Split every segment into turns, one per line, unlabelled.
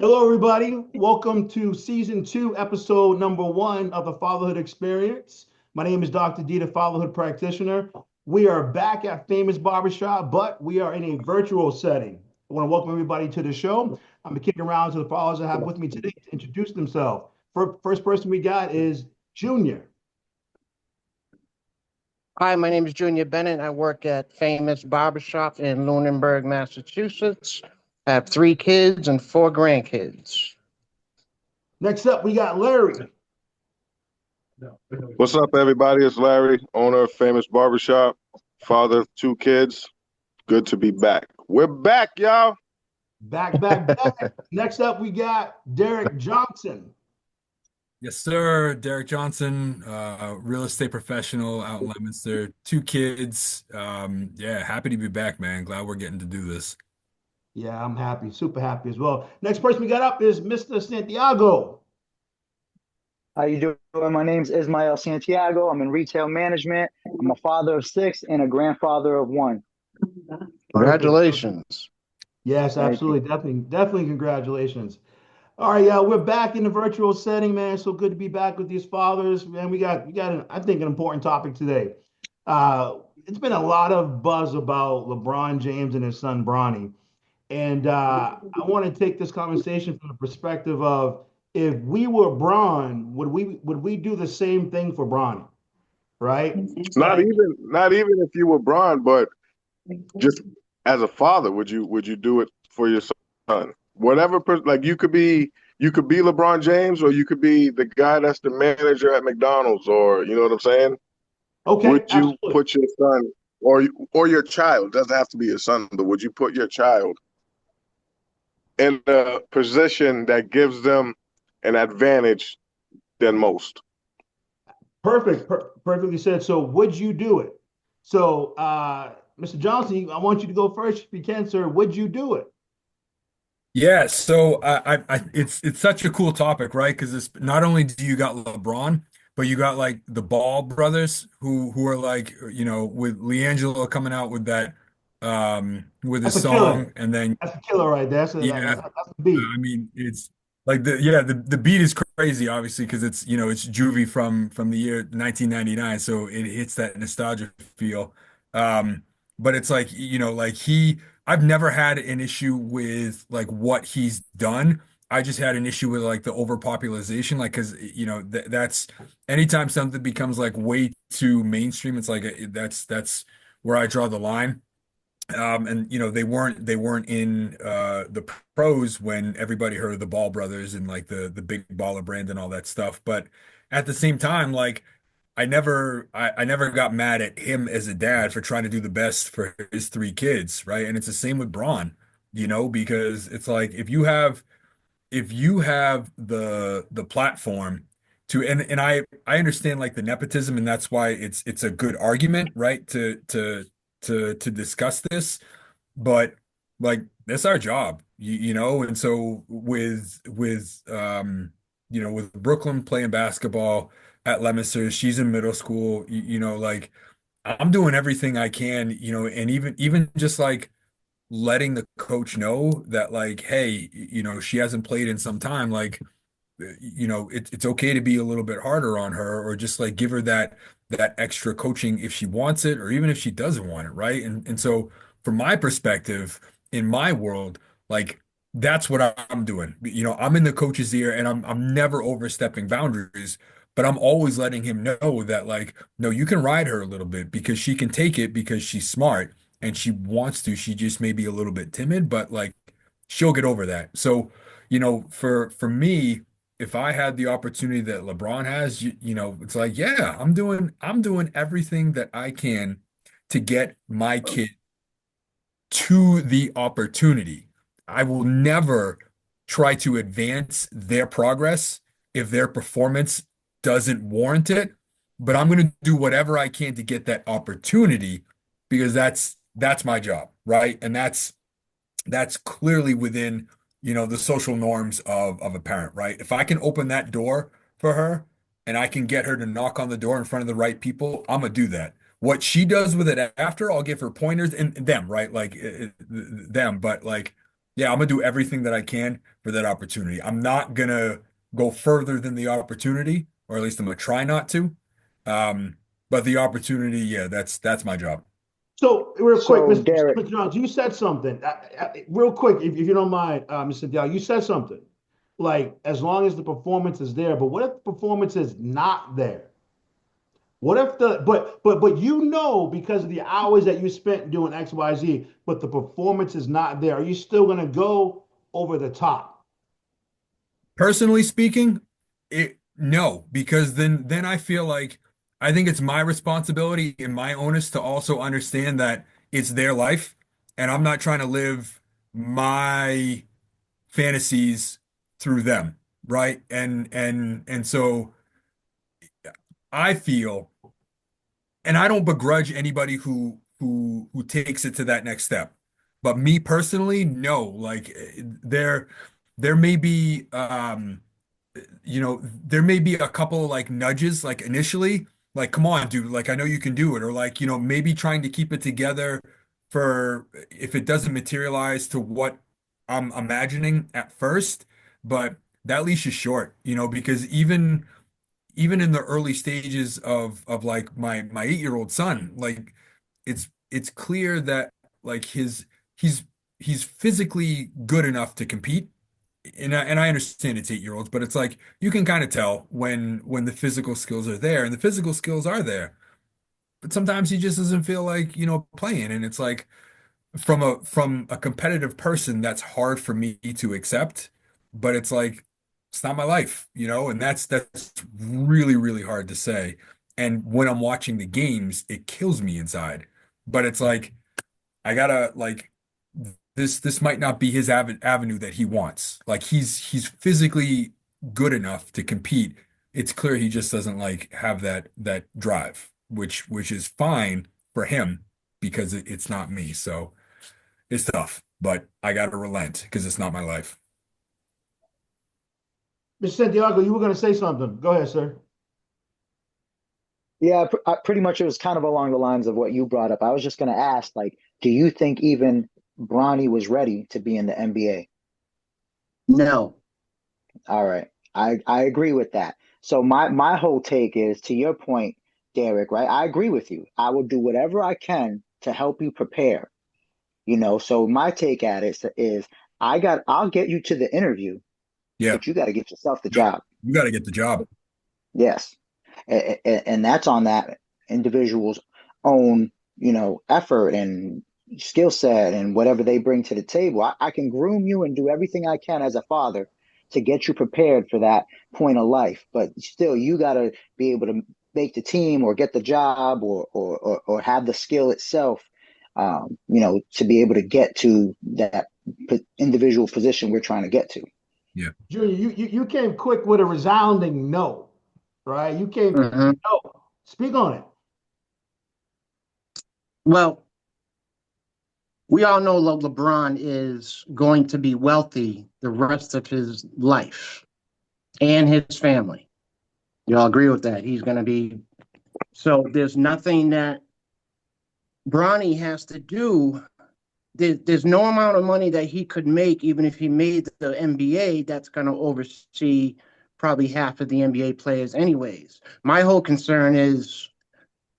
Hello, everybody. Welcome to season two, episode number one of the Fatherhood Experience. My name is Dr. D, the Fatherhood Practitioner. We are back at Famous Barbershop, but we are in a virtual setting. I want to welcome everybody to the show. I'm going to kick it around to the fathers I have with me today to introduce themselves. First person we got is Junior.
Hi, my name is Junior Bennett. I work at Famous Barbershop in Lunenburg, Massachusetts. I have 3 kids and 4 grandkids.
Next up, we got Larry.
What's up, everybody? It's Larry, owner of Famous Barbershop, father of 2 kids. Good to be back. We're back, y'all.
Back. Next up, we got Derek Johnson.
Yes, sir. Derek Johnson, real estate professional out in Leominster, 2 kids. Yeah, happy to be back, man. Glad we're getting to do this.
Yeah, I'm happy, super happy as well. Next person we got up is Mr. Santiago.
How you doing? My name's Ismael Santiago. I'm in retail management. I'm a father of 6 and a grandfather of 1.
Congratulations.
Yes, absolutely. Definitely congratulations. All right, yeah, we're back in the virtual setting, man. So good to be back with these fathers, man. I think, an important topic today. It's been a lot of buzz about LeBron James and his son Bronny, and I want to take this conversation from the perspective of if we were Bron, would we do the same thing for Bronny, right?
Not even if you were Bron, but just as a father, would you do it for your son? Whatever, like you could be LeBron James, or you could be the guy that's the manager at McDonald's, or you know what I'm saying?
Okay,
Would you
absolutely.
put your son or your child, doesn't have to be your son, but would you put your child in a position that gives them an advantage than most?
Perfectly said. So would you do it? So, Mr. Johnson, I want you to go first if you can, sir. Would you do it?
Yeah, so it's such a cool topic, right? Because it's not only do you got LeBron, but you got like the Ball brothers who are like, with LiAngelo coming out with that with his
That's a killer.
song, and then
That's a killer right there.
yeah,
That's a beat.
I mean, it's like the beat is crazy, obviously, because it's Juvie from the year 1999, so it hits that nostalgia feel. Um, but it's like, like I've never had an issue with like what he's done. I just had an issue with like the overpopularization, like because that's anytime something becomes like way too mainstream, it's like that's where I draw the line. And they weren't in the pros when everybody heard of the Ball brothers and like the big baller brand and all that stuff. But at the same time, like I never got mad at him as a dad for trying to do the best for his 3 kids, right? And it's the same with Braun, because it's like if you have the platform to and I understand like the nepotism, and that's why it's a good argument, right? To discuss this, but like that's our job, and so with Brooklyn playing basketball at Leominster, she's in middle school, like I'm doing everything I can, and even just like letting the coach know that like, hey, she hasn't played in some time, like it's okay to be a little bit harder on her, or just like give her that extra coaching if she wants it, or even if she doesn't want it, right? And so from my perspective, in my world, like that's what I'm doing. I'm in the coach's ear, and I'm never overstepping boundaries, but I'm always letting him know that like, no, you can ride her a little bit because she can take it because she's smart and she wants to. She just may be a little bit timid, but like she'll get over that. So, for me, if I had the opportunity that LeBron has, it's like, yeah, I'm doing everything that I can to get my kid to the opportunity. I will never try to advance their progress if their performance doesn't warrant it, but I'm going to do whatever I can to get that opportunity because that's my job, right? And that's clearly within, the social norms of a parent, right? If I can open that door for her and I can get her to knock on the door in front of the right people, I'm gonna do that. What she does with it after, I'll give her pointers and them, right? Like them, but like, yeah, I'm gonna do everything that I can for for that opportunity. I'm not gonna go further than the opportunity, or at least I'm gonna try not to. But the opportunity, yeah, that's my job.
So real quick,
So
Mr.
Derek,
McDonald, you said something. Real quick, if you don't mind, Mr. Diallo, you said something. Like as long as the performance is there, but what if the performance is not there? What if the but you know because of the hours that you spent doing XYZ, but the performance is not there. Are you still gonna go over the top?
Personally speaking, no, because then I feel like I think it's my responsibility and my onus to also understand that it's their life, and I'm not trying to live my fantasies through them, right? And so I feel, and I don't begrudge anybody who takes it to that next step. But me personally, no. Like there may be there may be a couple of like nudges like initially, like come on, dude, like I know you can do it, or like, maybe trying to keep it together for if it doesn't materialize to what I'm imagining at first, but that leash is short, because even in the early stages of like my 8-year-old son, like it's clear that like he's he's physically good enough to compete. And I understand it's 8-year-olds, but it's like you can kind of tell when the physical skills are there, and the physical skills are there. But sometimes he just doesn't feel like, playing. And it's like from a competitive person, that's hard for me to accept. But it's like it's not my life, and that's really, really hard to say. And when I'm watching the games, it kills me inside. But it's like I gotta like this might not be his avenue that he wants. Like he's physically good enough to compete. It's clear he just doesn't like have that drive, which is fine for him because it's not me. So it's tough, but I gotta relent because it's not my life.
Mr. Santiago, you were gonna say something. Go ahead, sir.
yeah, pretty much it was kind of along the lines of what you brought up. I was just going to ask, like, do you think even Bronny was ready to be in the NBA?
No.
All right. I agree with that. So my whole take is to your point, Derek, right? I agree with you. I will do whatever I can to help you prepare. So my take at it is I'll get you to the interview,
Yeah,
but you got to get yourself the job.
you got to get the job.
Yes. And that's on that individual's own, effort and skill set and whatever they bring to the table. I can groom you and do everything I can as a father to get you prepared for that point of life. But still, you got to be able to make the team or get the job or have the skill itself, to be able to get to that individual position we're trying to get to.
Yeah.
Junior, you came quick with a resounding no, right? You came
Mhm.
no. Speak on it.
Well, we all know LeBron is going to be wealthy the rest of his life and his family. You all agree with that? He's going to be. So there's nothing that Bronny has to do. There's no amount of money that he could make, even if he made the NBA, that's going to oversee probably half of the NBA players anyways. My whole concern is,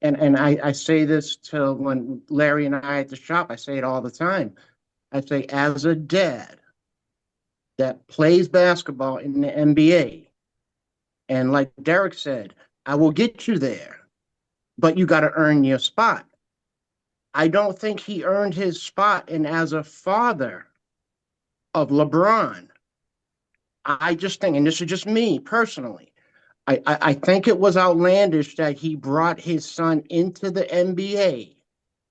and I say this to when Larry and I at the shop, I say it all the time. I say, as a dad that plays basketball in the NBA, and like Derek said, I will get you there, but you got to earn your spot. I don't think he earned his spot. And as a father of LeBron, I just think, and this is just me personally, I think it was outlandish that he brought his son into the NBA.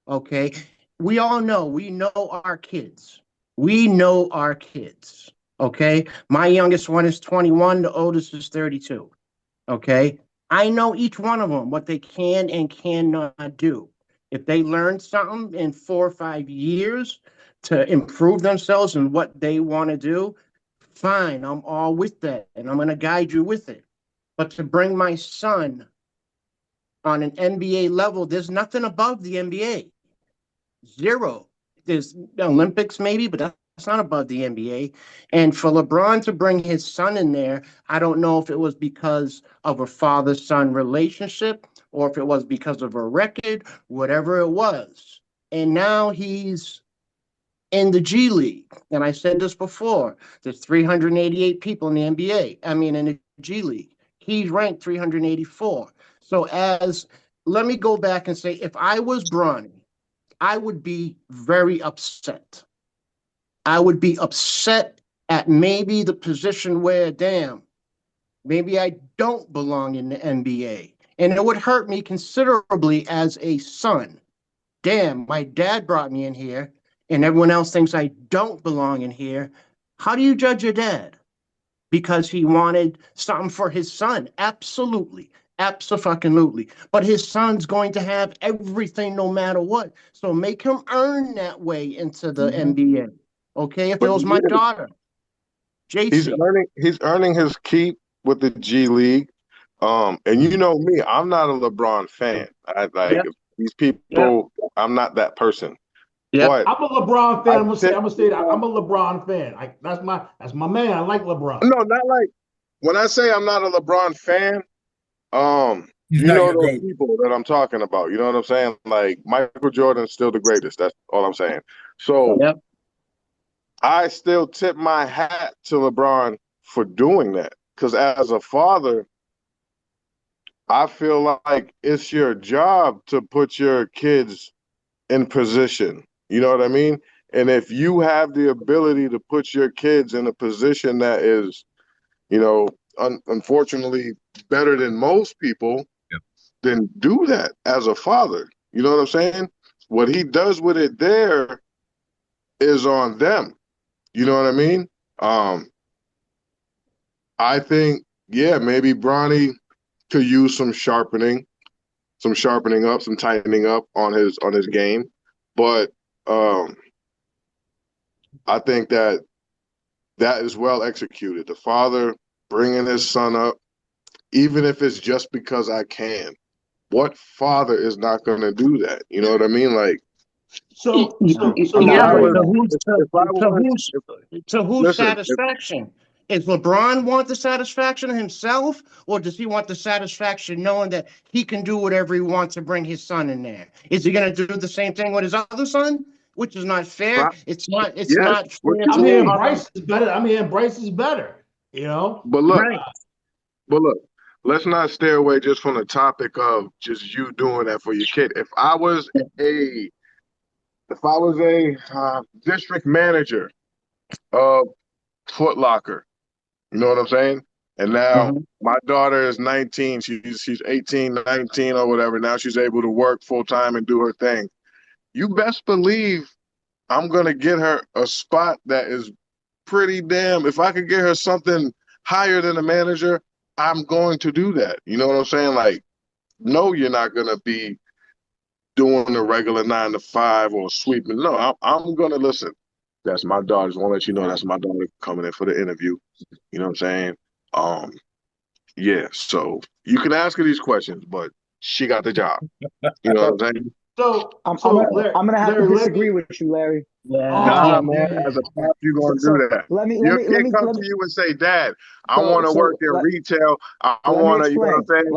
Okay. We know our kids. We know our kids. Okay. My youngest one is 21, the oldest is 32. Okay. I know each one of them, what they can and cannot do. If they learn something in 4 or 5 years to improve themselves and what they want to do, fine, I'm all with that. And I'm going to guide you with it. But to bring my son on an NBA level, there's nothing above the NBA. Zero. There's Olympics maybe, but not above the NBA. And for LeBron to bring his son in there, I don't know if it was because of a father-son relationship or if it was because of a record, whatever it was. And now he's in the G League. And I said this before, there's 388 people in the NBA. I mean, in the G League. He's ranked 384. So let me go back and say, if I was Bronny, I would be very upset. I would be upset at maybe the position where, damn, maybe I don't belong in the NBA. And it would hurt me considerably as a son. Damn, my dad brought me in here and everyone else thinks I don't belong in here. How do you judge your dad? Because he wanted something for his son. Absolutely. Absolutely. But his son's going to have everything no matter what. So make him earn that way into the NBA. Okay? If it was my daughter, JC.
He's earning his keep with the G League. And you know me, I'm not a LeBron fan. These people, I'm not that person.
Yeah,
I'm a LeBron fan. I'm gonna say that I'm a LeBron fan. That's my man. I like LeBron.
No, not like when I say I'm not a LeBron fan.
He's
You
not
know
your
those
GOAT.
people that I'm talking about. You know what I'm saying? Like Michael Jordan's still the greatest. That's all I'm saying. So
Yep.
I still tip my hat to LeBron for doing that. Because as a father, I feel like it's your job to put your kids in position. You know what I mean? And if you have the ability to put your kids in a position that is, unfortunately better than most people,
Yep.
then do that as a father. You know what I'm saying? What he does with it there is on them. You know what I mean? I think, maybe Bronny could use some sharpening up, some tightening up on his game. But I think that is well executed. The father bringing his son up, even if it's just because I can. What father is not going to do that? You know what I mean? Like,
So
I'm not
Yeah,
worried
but
about
to whose
listen,
satisfaction? Is LeBron want the satisfaction himself, or does he want the satisfaction knowing that he can do whatever he wants to bring his son in there? Is he going to do the same thing with his other son, which is not fair? It's not. It's
yes,
not
what
fair
you
I'm
to the
hearing
mean?
other.
Bryce is better. Bryce is better. You know.
But look,
Right.
let's not stay away just from the topic of just you doing that for your kid. If I was a district manager of Foot Locker, you know what I'm saying? And now
Mhm.
my daughter is 19. She's 18, 19 or whatever. Now she's able to work full time and do her thing. You best believe I'm gonna get her a spot that is pretty damn. If I could get her something higher than a manager, I'm going to do that. You know what I'm saying? Like, no, you're not gonna be doing the regular 9 to 5 or sweeping. No, I'm gonna listen. That's my daughter. Just want to let you know that's my daughter coming in for the interview. You know what I'm saying? Um, yeah. So you can ask her these questions, but she got the job. You know what I'm saying?
So
I'm
so
gonna
Larry,
I'm gonna have to
Larry, let
disagree
me.
with you, Larry.
Yeah.
Nah,
Oh
man. As a
man.
pop, you
So,
gonna
so
do that.
let me let
Your
me let
kid
me
come
let
to
me
you and say, "Dad, I
so
want to work
so
in
let,
retail. I
let me
want to," you know
explain.
what I'm saying?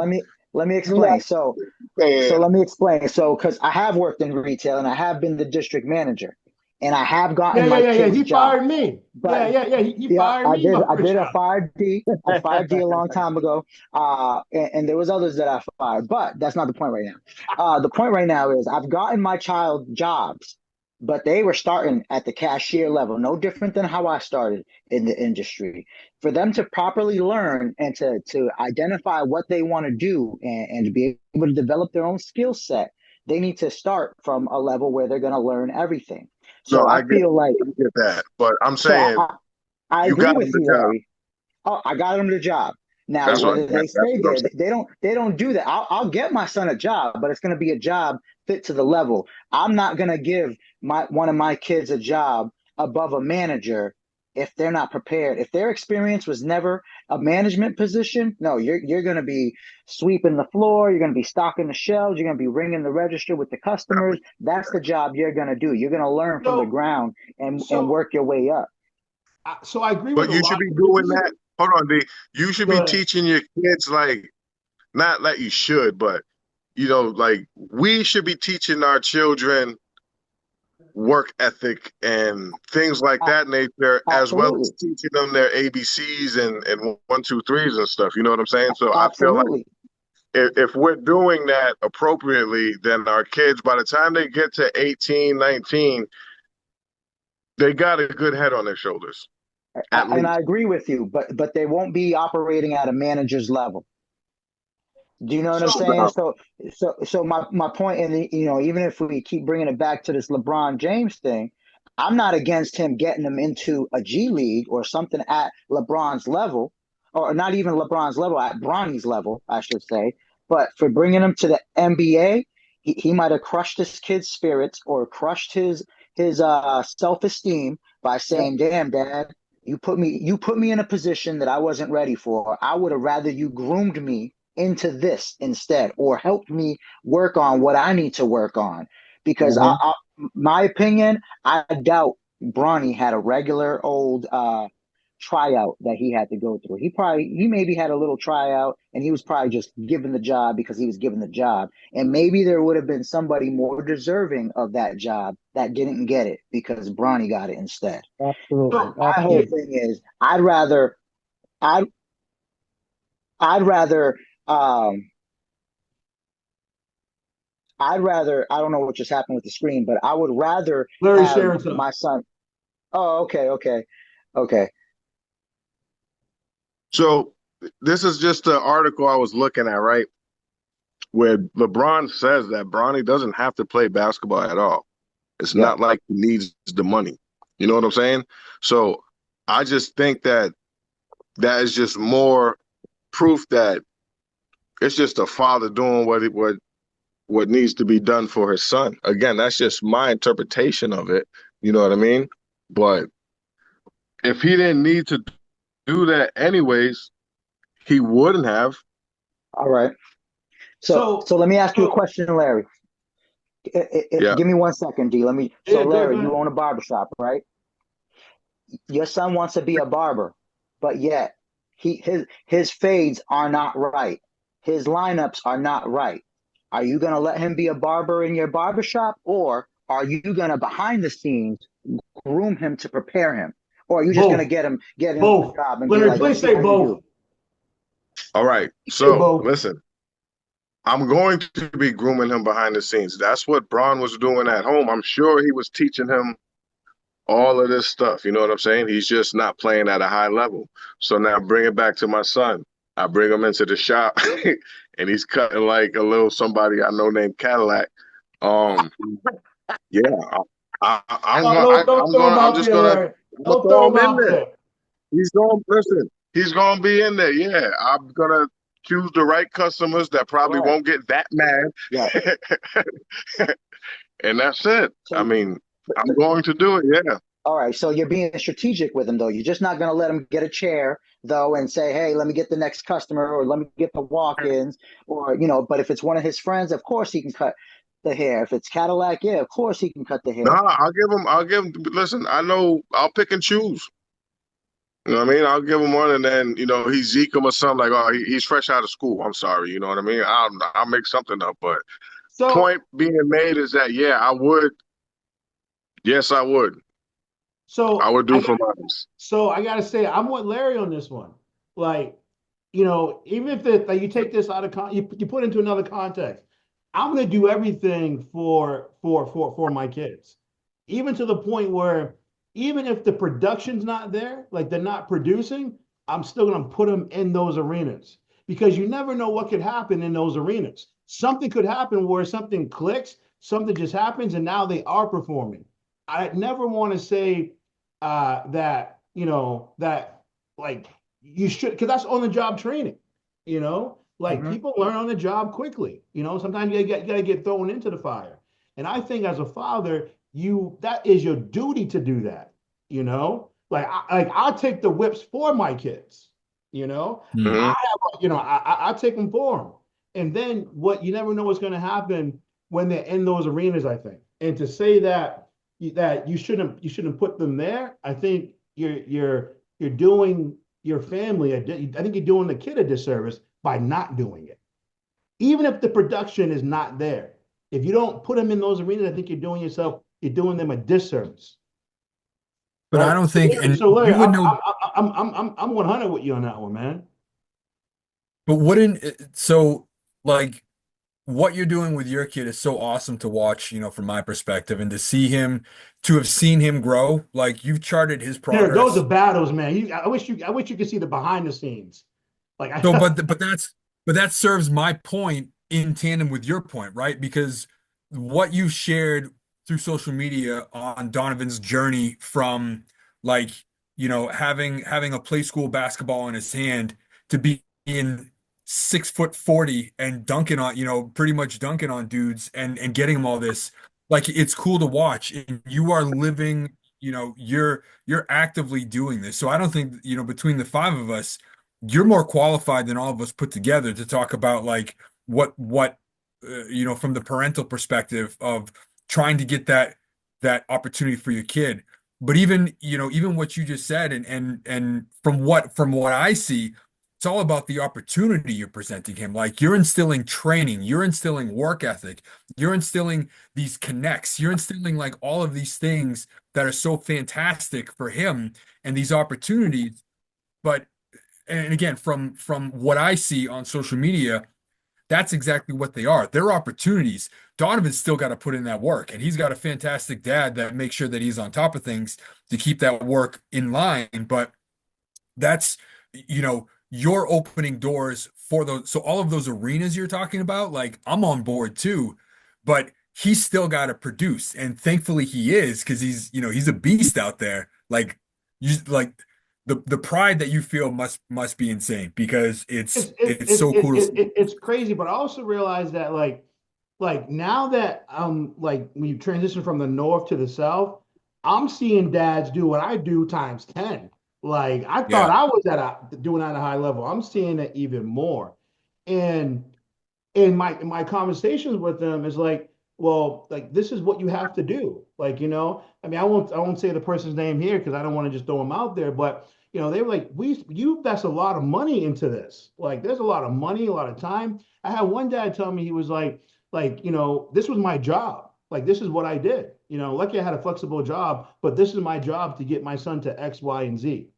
Let me
You not
explain. So
saying,
let me explain. So because I have worked in retail and I have been the district manager and I have gotten my
Yeah.
kids
He fired
jobs.
me.
But
He
yeah,
fired me my
I
first
did a
job.
5D. I fired D a long time ago. And there was others that I fired, but that's not the point right now. The point right now is I've gotten my child jobs, but they were starting at the cashier level, no different than how I started in the industry. For them to properly learn and to identify what they want to do and to be able to develop their own skill set, they need to start from a level where they're going to learn everything.
no,
So I feel like
I get that, but I'm
so
saying
I
you
agree
got him
with
the
you,
job.
Larry. Oh, I got them the job. Now,
That's what
whether they
that's
stay
what I'm
there,
saying.
they don't do that. I'll get my son a job, but it's going to be a job fit to the level. I'm not going to give one of my kids a job above a manager if they're not prepared. If their experience was never a management position, no, you're going to be sweeping the floor, you're going to be stocking the shelves, you're going to be ringing the register with the customers. That's the job you're going to do. You're going to learn from the
So,
ground and
so,
work your way up.
so I agree with
But
a
you
lot.
should be
This
doing
is
that. Hold on, D. You should be
good.
teaching your kids like not like you should, but like we should be teaching our children work ethic and things like that nature, as well as
Absolutely.
teaching them their ABCs and one, two, threes and stuff. You know what I'm saying? So I feel like
Absolutely.
if we're doing that appropriately, then our kids, by the time they get to 18, 19, they got a good head on their shoulders, at
And
least.
I agree with you, but they won't be operating at a manager's level. Do you know what I'm
So,
saying? So my point, and even if we keep bringing it back to this LeBron James thing, I'm not against him getting them into a G League or something at LeBron's level, or not even LeBron's level, at Bronny's level, I should say. But for bringing him to the NBA, he might have crushed this kid's spirits or crushed his self-esteem by
yeah,
saying, "Damn, Dad, you put me in a position that I wasn't ready for. I would have rather you groomed me into this instead, or helped me work on what I need to work on." Because
Mhm.
my opinion, I doubt Bronny had a regular old tryout that he had to go through. He maybe had a little tryout, and he was probably just given the job because he was given the job. And maybe there would have been somebody more deserving of that job that didn't get it because Bronny got it instead.
Absolutely.
so
My whole
yeah,
Absolutely.
thing is, I'd I'd rather um I don't know what just happened with the screen, but I would rather
Larry
have
sharing something.
my son. Oh, okay.
So this is just the article I was looking at, right? Where LeBron says that Bronny doesn't have to play basketball at all. It's
Yep.
not like he needs the money. You know what I'm saying? So I just think that that is just more proof that it's just a father doing what needs to be done for his son. Again, that's just my interpretation of it. You know what I mean? But if he didn't need to do that anyways, he wouldn't have.
All right. So
So,
so let me ask you a
so
question, Larry.
Yeah.
Give me 1 second, D. Let me. So
yeah, good,
Larry, you
good.
own a barber shop, right? Your son wants to be a barber, but yet his fades are not right. His lineups are not right. Are you going to let him be a barber in your barber shop, or are you going to behind the scenes groom him to prepare him? Or are you just going to
Both,
get him the
both.
job and be
Larry,
like, let's
please
see
say
how you
both.
do?
All right.
Say
So
both.
listen, I'm going to be grooming him behind the scenes. That's what Braun was doing at home. I'm sure he was teaching him all of this stuff. You know what I'm saying? He's just not playing at a high level. So now bring it back to my son. I bring him into the shop and he's cutting like a little somebody I know named Cadillac. Um, yeah,
Oh, don't throw him
I'm
out
just
there,
gonna,
Larry.
I'm gonna
Don't
throw
throw him
him in
out
there.
there.
He's going listen. He's gonna be in there. Yeah, I'm gonna choose the right customers that probably
Right.
won't get that mad,
Yeah.
and that's it. I
So,
mean, I'm going to do it. Yeah.
all right. So you're being strategic with him, though. You're just not going to let him get a chair, though, and say, hey, let me get the next customer, or let me get the walk ins, but if it's one of his friends, of course he can cut the hair. If it's Cadillac, yeah, of course he can cut the
No,
hair.
I'll give him. I'll give him. Listen, I know. I'll pick and choose. You know what I mean? I'll give him one, and then he Zeke him or something like, oh, he's fresh out of school. I'm sorry. You know what I mean? I'll make something up. But
So,
point being made is that yeah, I would. Yes, I would. I
so
would do
I
for
got,
mine.
so I got to say, I'm with Larry on this one. Like, even if like you take this out of you put it into another context. I'm gonna do everything for my kids, even to the point where even if the production's not there, like they're not producing, I'm still gonna put them in those arenas because you never know what could happen in those arenas. Something could happen where something clicks, something just happens, and now they are performing. I never want to say that that like you should, because that's on the job training. Like
Mhm.
people learn on the job quickly. Sometimes you gotta get thrown into the fire. And I think as a father, that is your duty to do that. Like I'll take the whips for my kids, you know.
Hmm.
Mhm.
I take them for them. And then what you never know what's going to happen when they're in those arenas, I think. And to say that you shouldn't put them there, I think you're doing your family I think you're doing the kid a disservice by not doing it. Even if the production is not there. If you don't put them in those arenas, I think you're doing them a disservice.
But I
Right.
don't think, and
So Larry,
you would know,
I'm 100 with you on that one, man.
but wouldn't, so like what you're doing with your kid is so awesome to watch, from my perspective, and to have seen him grow. Like you've charted his
Those are
progress.
battles, man. I wish you could see the behind the scenes. Like
So,
I,
but that serves my point in tandem with your point, right? Because what you shared through social media on Donovan's journey from like, having a play school basketball in his hand to being 6 foot 40 and dunking on, pretty much dunking on dudes and getting them all this. Like it's cool to watch. And you are living, you're actively doing this. So I don't think, between the five of us you're more qualified than all of us put together to talk about like what from the parental perspective of trying to get that opportunity for your kid. But even what you just said and from what I see, it's all about the opportunity you're presenting him. Like you're instilling training, you're instilling work ethic, you're instilling these connects, you're instilling like all of these things that are so fantastic for him and these opportunities. But and again, from what I see on social media, that's exactly what they are. They're opportunities. Donovan's still got to put in that work, and he's got a fantastic dad that makes sure that he's on top of things to keep that work in line. But that's, you're opening doors for those. So all of those arenas you're talking about, like I'm on board too, but he's still got to produce, and thankfully he is because he's a beast out there. Like you like the pride that you feel must be insane because it's so cool to see.
it's crazy, but I also realize that like now that like when you transition from the north to the south, I'm seeing dads do what I do times 10. Like I thought
Yeah.
I was doing at a high level. I'm seeing it even more. And in my conversations with them is like, well, like this is what you have to do. Like, I mean, I won't say the person's name here because I don't want to just throw them out there, but they were like, you invest a lot of money into this. Like, there's a lot of money, a lot of time. I had one dad tell me he was like, this was my job. Like, this is what I did. Lucky I had a flexible job, but this is my job to get my son to X, Y, and Z.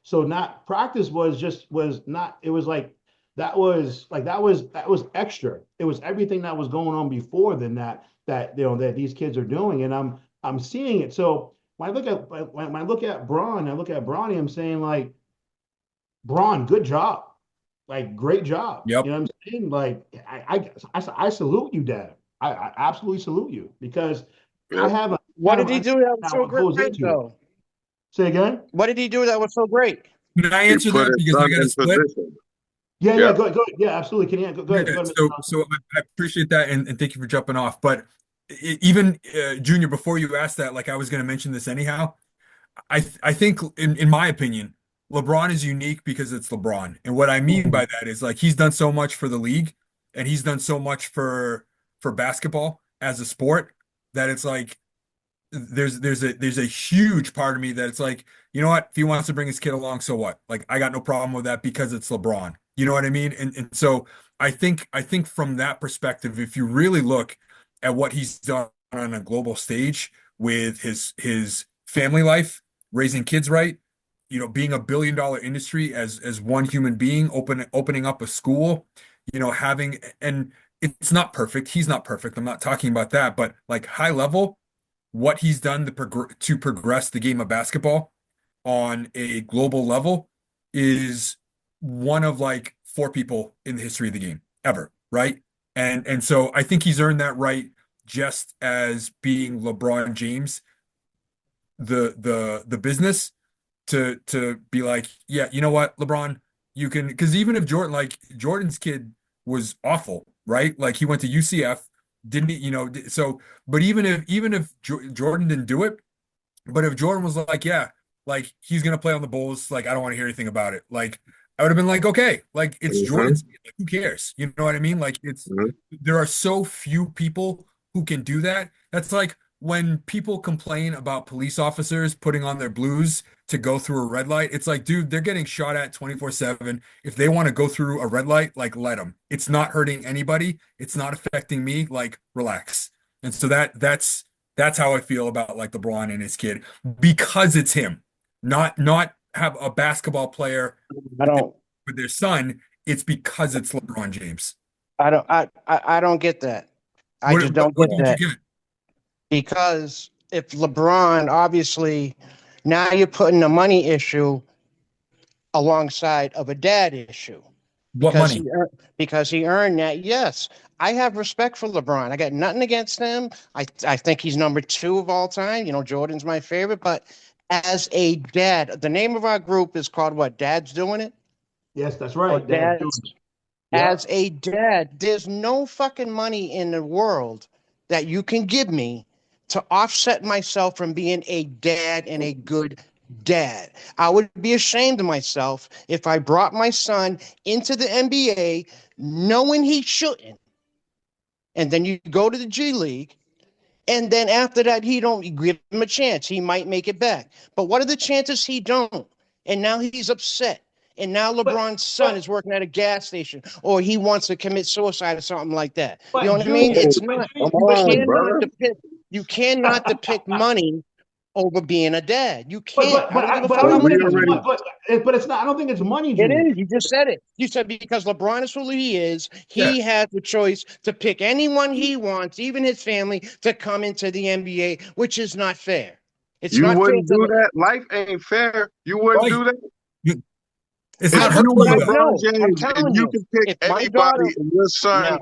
So not practice was not. It was like that was extra. It was everything that was going on before than that these kids are doing, and I'm seeing it. So when I look at Braun, I look at Bronny, I'm saying like, Braun, good job, like great job. You
Yep.
know what I'm saying? Like I salute you, Dad. I absolutely salute you because I
Yeah.
have a
What
kind
did
of
he do that
understanding
was
now
so
what goes
great,
into it.
though?
Say again?
What did he do that was so great?
Can I
He
answer
put
that
his
because I
son
got to
in
split?
position.
Yeah,
Yeah.
go ahead. Yeah, absolutely. Can you go
Yeah,
ahead? Go ahead, Mr.
so
Johnson.
so I appreciate that and thank you for jumping off. But even Junior, before you asked that, like I was going to mention this anyhow. I think in my opinion, LeBron is unique because it's LeBron. And what I mean by that is like he's done so much for the league and he's done so much for basketball as a sport that it's like there's a huge part of me that it's like, you know what, if he wants to bring his kid along, so what? Like I got no problem with that because it's LeBron. You know what I mean? And so I think from that perspective, if you really look at what he's done on a global stage with his family life, raising kids right, being a $1 billion industry as one human being, opening up a school, having and it's not perfect. He's not perfect. I'm not talking about that, but like high level what he's done to progress the game of basketball on a global level is one of like four people in the history of the game ever, right? And so I think he's earned that right just as being LeBron James, the business to be like, yeah, you know what, LeBron, you can because even if Jordan's kid was awful, right? Like he went to UCF, didn't he, so but even if Jordan didn't do it, but if Jordan was like, yeah, like he's gonna play on the Bulls. Like I don't want to hear anything about it. Like I would have been like, okay, like it's
Mhm,
Jordan's. Like, who cares? You know what I mean? Like it's
mhm.
there are so few people who can do that. That's like when people complain about police officers putting on their blues to go through a red light. It's like, dude, they're getting shot at 24/7. If they want to go through a red light, like let them. It's not hurting anybody. It's not affecting me. Like relax. And so that's how I feel about like LeBron and his kid because it's him, not have a basketball player
I
with their,
don't,
with their son. It's because it's LeBron James.
I don't get that. I
What
just
what,
don't
what
get
don't you
that
get?
because if LeBron, obviously, now you're putting a money issue alongside of a dad issue
What
because
money?
because he earned that. Yes, I have respect for LeBron. I got nothing against him. I think he's number two of all time. You know, Jordan's my favorite, but as a dad, the name of our group is called what? Dad's doing it
Yes, that's
or
right. Dad's doing
dads?
it.
As
Yep.
a dad, there's no fucking money in the world that you can give me to offset myself from being a dad and a good dad. I would be ashamed of myself if I brought my son into the NBA knowing he shouldn't. And then you go to the G League, and then after that, he don't give him a chance. He might make it back. But what are the chances he don't? And now he's upset. And now
But
LeBron's son
but
is working at a gas station, or he wants to commit suicide or something like that. You know
but
what I mean?
Junior,
It's
Oh,
but
not.
come
Junior,
You
but
on,
Junior,
cannot
brother.
depict. You cannot depict money over being a dad. You
but
can't.
but
I
but
don't
I
give a
but I
fuck
But
don't
how
we
think
much
it's
money you
already,
got.
but it's not. I don't think it's money,
It
Junior.
is. You just said it. You said because LeBron is who he is,
Yeah.
he has the choice to pick anyone he wants, even his family, to come into the NBA, which is not fair. It's
you
not fair
wouldn't
to
do that. Life ain't fair. You wouldn't
Right.
do that.
You- It's
If
how,
not
how
you
hurting
would
were
I
you though.
LeBron
know? I'm
James and
telling
you
you,
can pick
if my daughter,
anybody and your son,
no,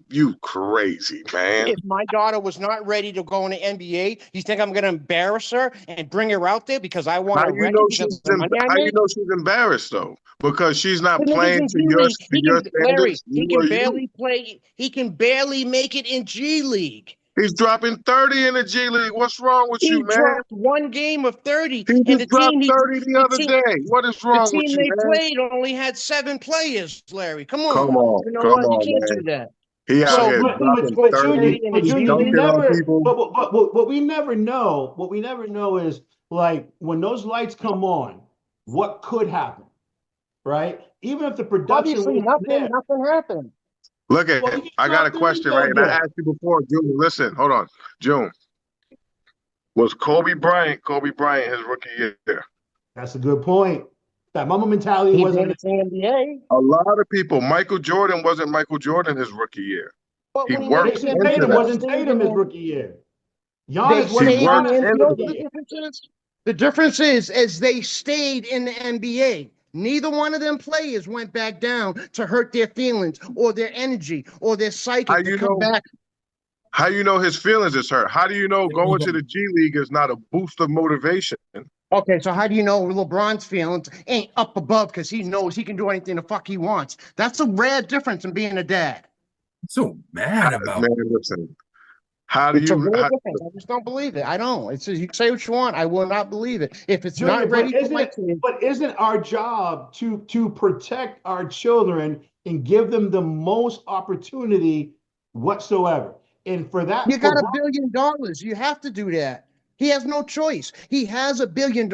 you crazy, man.
if my daughter was not ready to go in the NBA, you think I'm going to embarrass her and bring her out there because I want
How
a
you
record
know
because of the money I
how you
make?
know she's embarrassed though? Because she's
The
not
nigga's
playing
in
to
G League. He
your
can, Larry,
standards.
he
You
can
are you.
barely play. He can barely make it in G League.
He's dropping 30 in the G League. What's wrong with
He
you, man?
dropped one game of 30,
He
and
just dropped 30 the
the
other
team
day. What is
the
wrong with
team
you,
they
man?
played only had 7 players, Larry. Come
Come
on.
on,
You know
come
what? You
on,
can't
man.
do that.
He out
So
But
here
you
but
think
but
dropping
but
30
Junior,
30 in the
but
and
G
Junior, we
dunking
League?
on
never.
people.
What we never know. What we never know is like when those lights come on, what could happen, right? Even if the production
Obviously,
wasn't there,
nothing happened.
Look
well,
at,
he just
I got a
dropped 30
question,
the
right?
other
And I
day.
asked you before, June. Listen, hold on. June, was Kobe Bryant his rookie year?
That's a good point. That mama mentality
He made
wasn't.
it to the NBA.
A lot of people, Michael Jordan wasn't Michael Jordan his rookie year.
But
He
when he made it
worked
to the
Jason
NBA,
into
Tatum
they
that.
wasn't
stayed
Tatum his
in.
rookie year.
They
Giannis
He
wasn't
stayed in
worked
the
Giannis
NBA.
his
You
into
know
rookie
what
that.
the
year.
difference is? The difference is they stayed in the NBA. Neither one of them players went back down to hurt their feelings or their energy or their
How
psychic to
you
come
know?
back.
How you know his feelings is hurt? How do you know
There you
going
go.
to the G League is not a boost of motivation?
Okay, so how do you know LeBron's feelings ain't up above because he knows he can do anything the fuck he wants? That's a rare difference in being a dad.
I'm so mad about.
Man, listen. How do
It's a
you?
rare difference. I just don't believe it. I don't. It's you can say what you want. I will not believe it. If it's
Junior,
not ready for my kid,
but isn't our job to protect our children and give them the most opportunity whatsoever? And for
you
that, for
got
Bron,
$1 billion. You have to do that. He has no choice. He has $1 billion.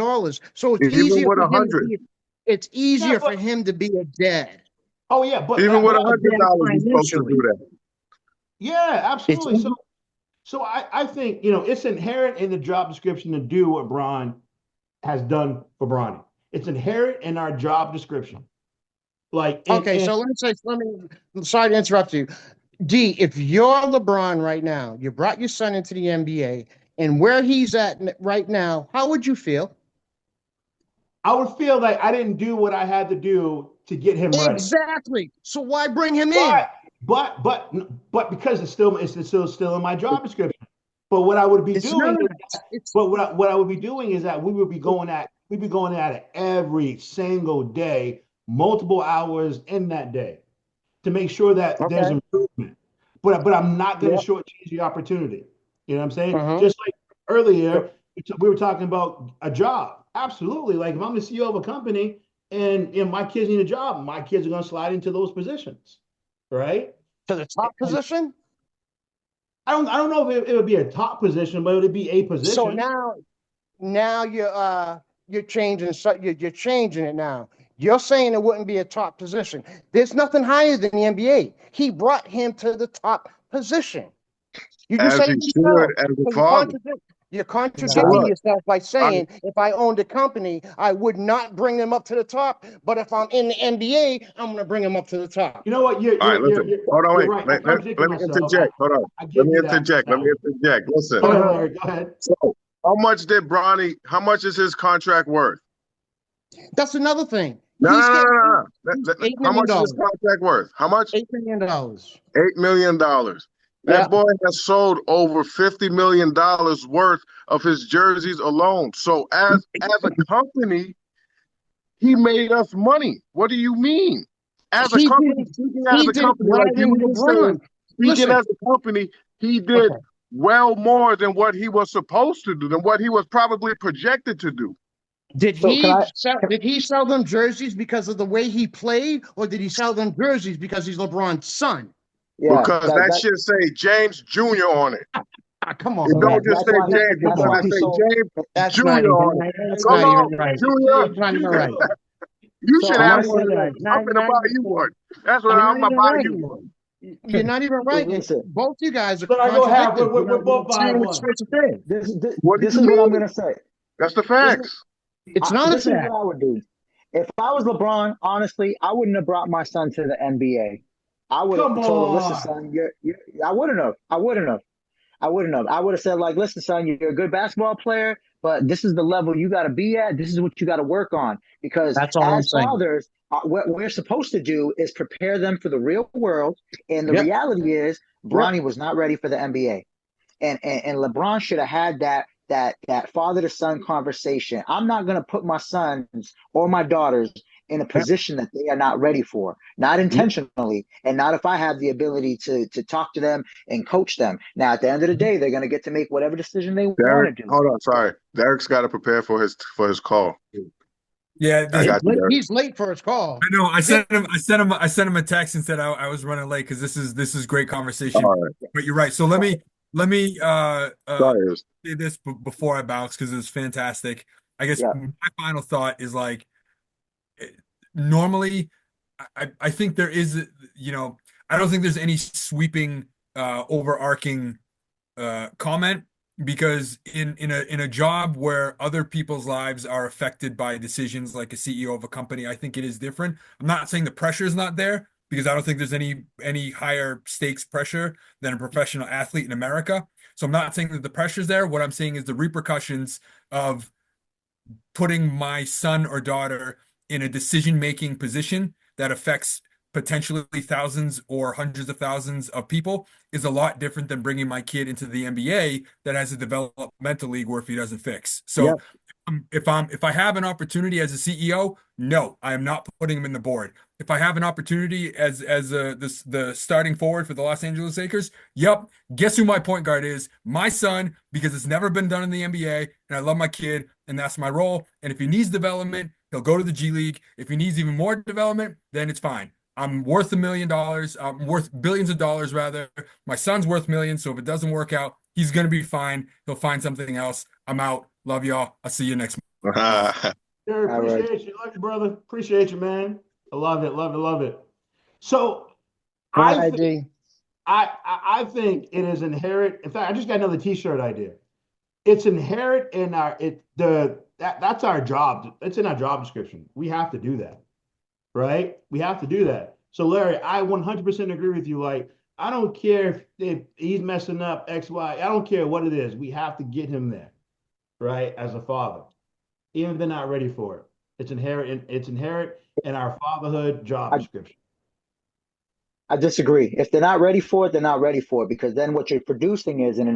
So it's
Even
easier
with
for
a
him to
hundred,
be it's
yeah,
easier for
but
him to be a dad.
oh yeah,
even with
A
a hundred
dad
dollars, you're supposed to do
financially.
that.
yeah,
It's
absolutely. So I think it's inherent in the job description to do what Bron has done for Bronny. It's inherent in our job description. Like
okay,
and
so let me sorry to interrupt you. D, if you're LeBron right now, you brought your son into the NBA, and where he's at right now, how would you feel?
I would feel like I didn't do what I had to do to get him ready.
Exactly. So why bring him in?
But but because it's still in my job description. But what I would be
It's
doing
not.
is
It's
but what I would be doing is that we'd be going at it every single day, multiple hours in that day to make sure that there's
okay.
improvement. But I'm not going to
Yeah.
shortchange the opportunity. You know what I'm saying?
Uh-huh.
Just like earlier, we were talking about a job. Absolutely. Like if I'm the CEO of a company and my kids need a job, my kids are going to slide into those positions, right?
To the top
And
position?
I don't know if it would be a top position, but it would be a
So
position.
now you're changing you're changing it now. You're saying it wouldn't be a top position. There's nothing higher than the NBA. He brought him to the top position. You just
As
said
he
it
should
yourself.
as a
So
father.
you're
So
contradicting
look,
yourself by
I,
saying if I owned a company, I would not bring them up to the top. But if I'm in the NBA, I'm going to bring them up to the top.
You know what? You're
all right,
you're you're
listen.
you're,
Hold on,
you're
wait.
right. I contradicted
Let me
myself.
interject. Hold on.
I
Let
give
me
you that.
interject. Let me interject. Listen.
Go ahead, Larry. Go ahead.
So, how much is his contract worth?
That's another thing.
No, no,
He's
no,
getting
no, no.
$8
How
million.
much is his contract worth? How much?
$8 million.
$8 million.
Yeah.
That boy has sold over $50 million worth of his jerseys alone. So as a company, he made us money. What do you mean? As a
He did.
company, speaking as
He
a
did it
company, like you
riding
were just saying,
LeBron.
speaking
Listen.
as a company, he did
Okay.
well more than what he was supposed to do, than what he was probably projected to do.
So can I?
Did he sell them jerseys because of the way he played, or did he sell them jerseys because he's LeBron's son?
Yeah,
Because that should say James Jr. on it.
Come on,
It
so
don't
man.
just
that's
say
why
James, it
Come
that's why
gotta
on.
he
say
sold.
James
That's not
Jr.
even
on it.
right. That's
Come
not
on,
even right.
Junior.
That's not even right.
You
So
should
I'm
Not
have
gonna
even
one
say
of
right.
those. I'm
You're
gonna
not
buy
even
you one. That's what
you're
I'm
not
gonna
even
buy
right.
you one.
You're not even
so
right.
listen.
Both you guys are
Then I go half.
contradicting.
We're both buying
Saying
one.
it's the same.
What do
This
you
is what I'm
mean?
gonna say.
That's the
This is
facts.
It's not a
this is what
fact.
I would do. If I was LeBron, honestly, I wouldn't have brought my son to the NBA. I would
Come
have told him, "Listen,
on.
son, I wouldn't have. I wouldn't have. I wouldn't have. I would have said, like, listen, son, you're a good basketball player, but this is the level you got to be at. This is what you got to work on. Because
That's all I'm
as
saying.
fathers, what we're supposed to do is prepare them for the real world. And the
Yep.
reality is,
Yep.
Bronny was not ready for the NBA. And LeBron should have had that father to son conversation. I'm not going to put my sons or my daughters in a
Yep.
position that they are not ready for, not intentionally, and not if I have the ability to talk to them and coach them. Now, at the end of the day, they're going to get to make whatever decision they want
Derek,
to do.
hold on, sorry. Derek's gotta prepare for his call.
Yeah,
I got you, Derek.
He's late for his call.
I know. I sent him a text and said I was running late because this is great
All
conversation.
right.
But you're right. So let me
Sorry.
say this before I bounce because it was fantastic. I guess
Yeah,
my final thought is like eh, normally I think there is I don't think there's any sweeping overarching comment because in a job where other people's lives are affected by decisions like a CEO of a company, I think it is different. I'm not saying the pressure is not there because I don't think there's any higher stakes pressure than a professional athlete in America. So I'm not saying that the pressure's there. What I'm saying is the repercussions of putting my son or daughter in a decision-making position that affects potentially thousands or hundreds of thousands of people is a lot different than bringing my kid into the NBA that has a developmental league where if he doesn't fix. So
Yep.
if I have an opportunity as a CEO, no, I am not putting him in the board. If I have an opportunity the starting forward for the Los Angeles Lakers, yep. Guess who my point guard is? My son, because it's never been done in the NBA, and I love my kid, and that's my role. And if he needs development, he'll go to the G League. If he needs even more development, then it's fine. I'm worth $1 million. I'm worth billions of dollars rather. My son's worth millions, so if it doesn't work out, he's gonna be fine. He'll find something else. I'm out. Love y'all. I'll see you next month.
Derek,
all right.
appreciate you. Love you, brother. Appreciate you, man. I love it. Love it. Love it. So
Go
I
ahead,
think
D.
I think it is inherent. In fact, I just got another T-shirt idea. It's inherent in that's our job. It's in our job description. We have to do that, right? We have to do that. So Larry, I 100% agree with you. Like, I don't care if he's messing up X, Y. I don't care what it is. We have to get him there, right? As a father, even if they're not ready for it. It's inherent. It's inherent in our fatherhood job
I,
description.
I disagree. If they're not ready for it, they're not ready for it because then what you're producing is an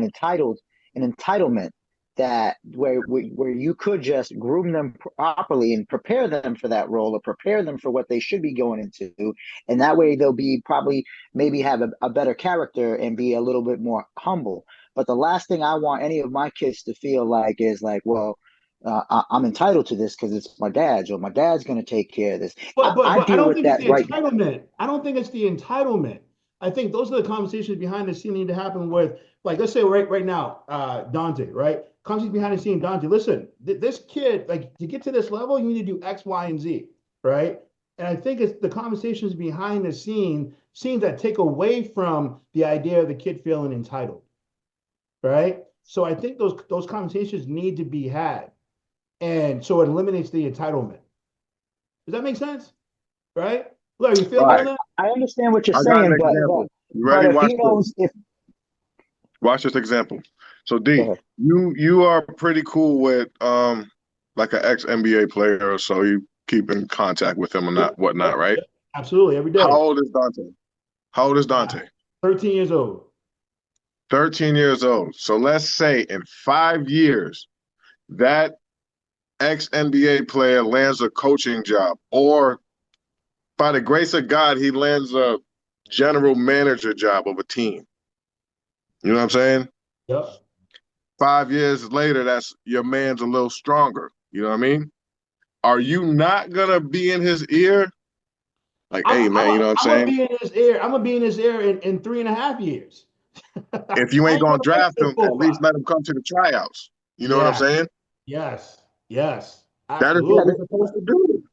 entitlement that where you could just groom them properly and prepare them for that role or prepare them for what they should be going into, and that way they'll be probably maybe have a better character and be a little bit more humble. But the last thing I want any of my kids to feel like is like, well, I'm entitled to this because it's my dad's, or my dad's going to take care of this. I
But I
deal
don't
with
think it's
that
the
right.
entitlement. I don't think it's the entitlement. I think those are the conversations behind the scene need to happen with, like, let's say right now, Dante, right? Conversations behind the scene, Dante. Listen, this kid, like, to get to this level, you need to do X, Y, and Z, right? And I think it's the conversations behind the scenes that take away from the idea of the kid feeling entitled, right? So I think those conversations need to be had, and so it eliminates the entitlement. Does that make sense? Right? Larry, you feel
All
me
right,
on that?
I understand what you're
I got an
saying,
example. You
but
ready?
if
Watch
he
this.
knows, if
Watch this example. So
go
D,
ahead.
you are pretty cool with like an ex NBA player, or so you keep in contact with him or
Yep,
not whatnot,
yep,
right?
yep. Absolutely, every
How
day.
old is Dante? How old is
Uh,
Dante?
13 years old.
13 years old. So let's say in 5 years, that ex NBA player lands a coaching job, or by the grace of God, he lands a general manager job of a team. You know what I'm saying?
Yep.
5 years later, that's your man's a little stronger. You know what I mean? Are you not gonna be in his ear? Like,
I'm,
hey
I'm,
man, you know what I'm
I'm gonna
saying?
be in his ear. I'm gonna be in his ear in 3.5 years.
If you
I
ain't
ain't
gonna
gonna wait
draft
till
him, at
4 5.
least let him come to the tryouts. You know what I'm
Yes,
saying?
yes, yes.
That is what
Yeah,
we're
Absolutely.
supposed to do.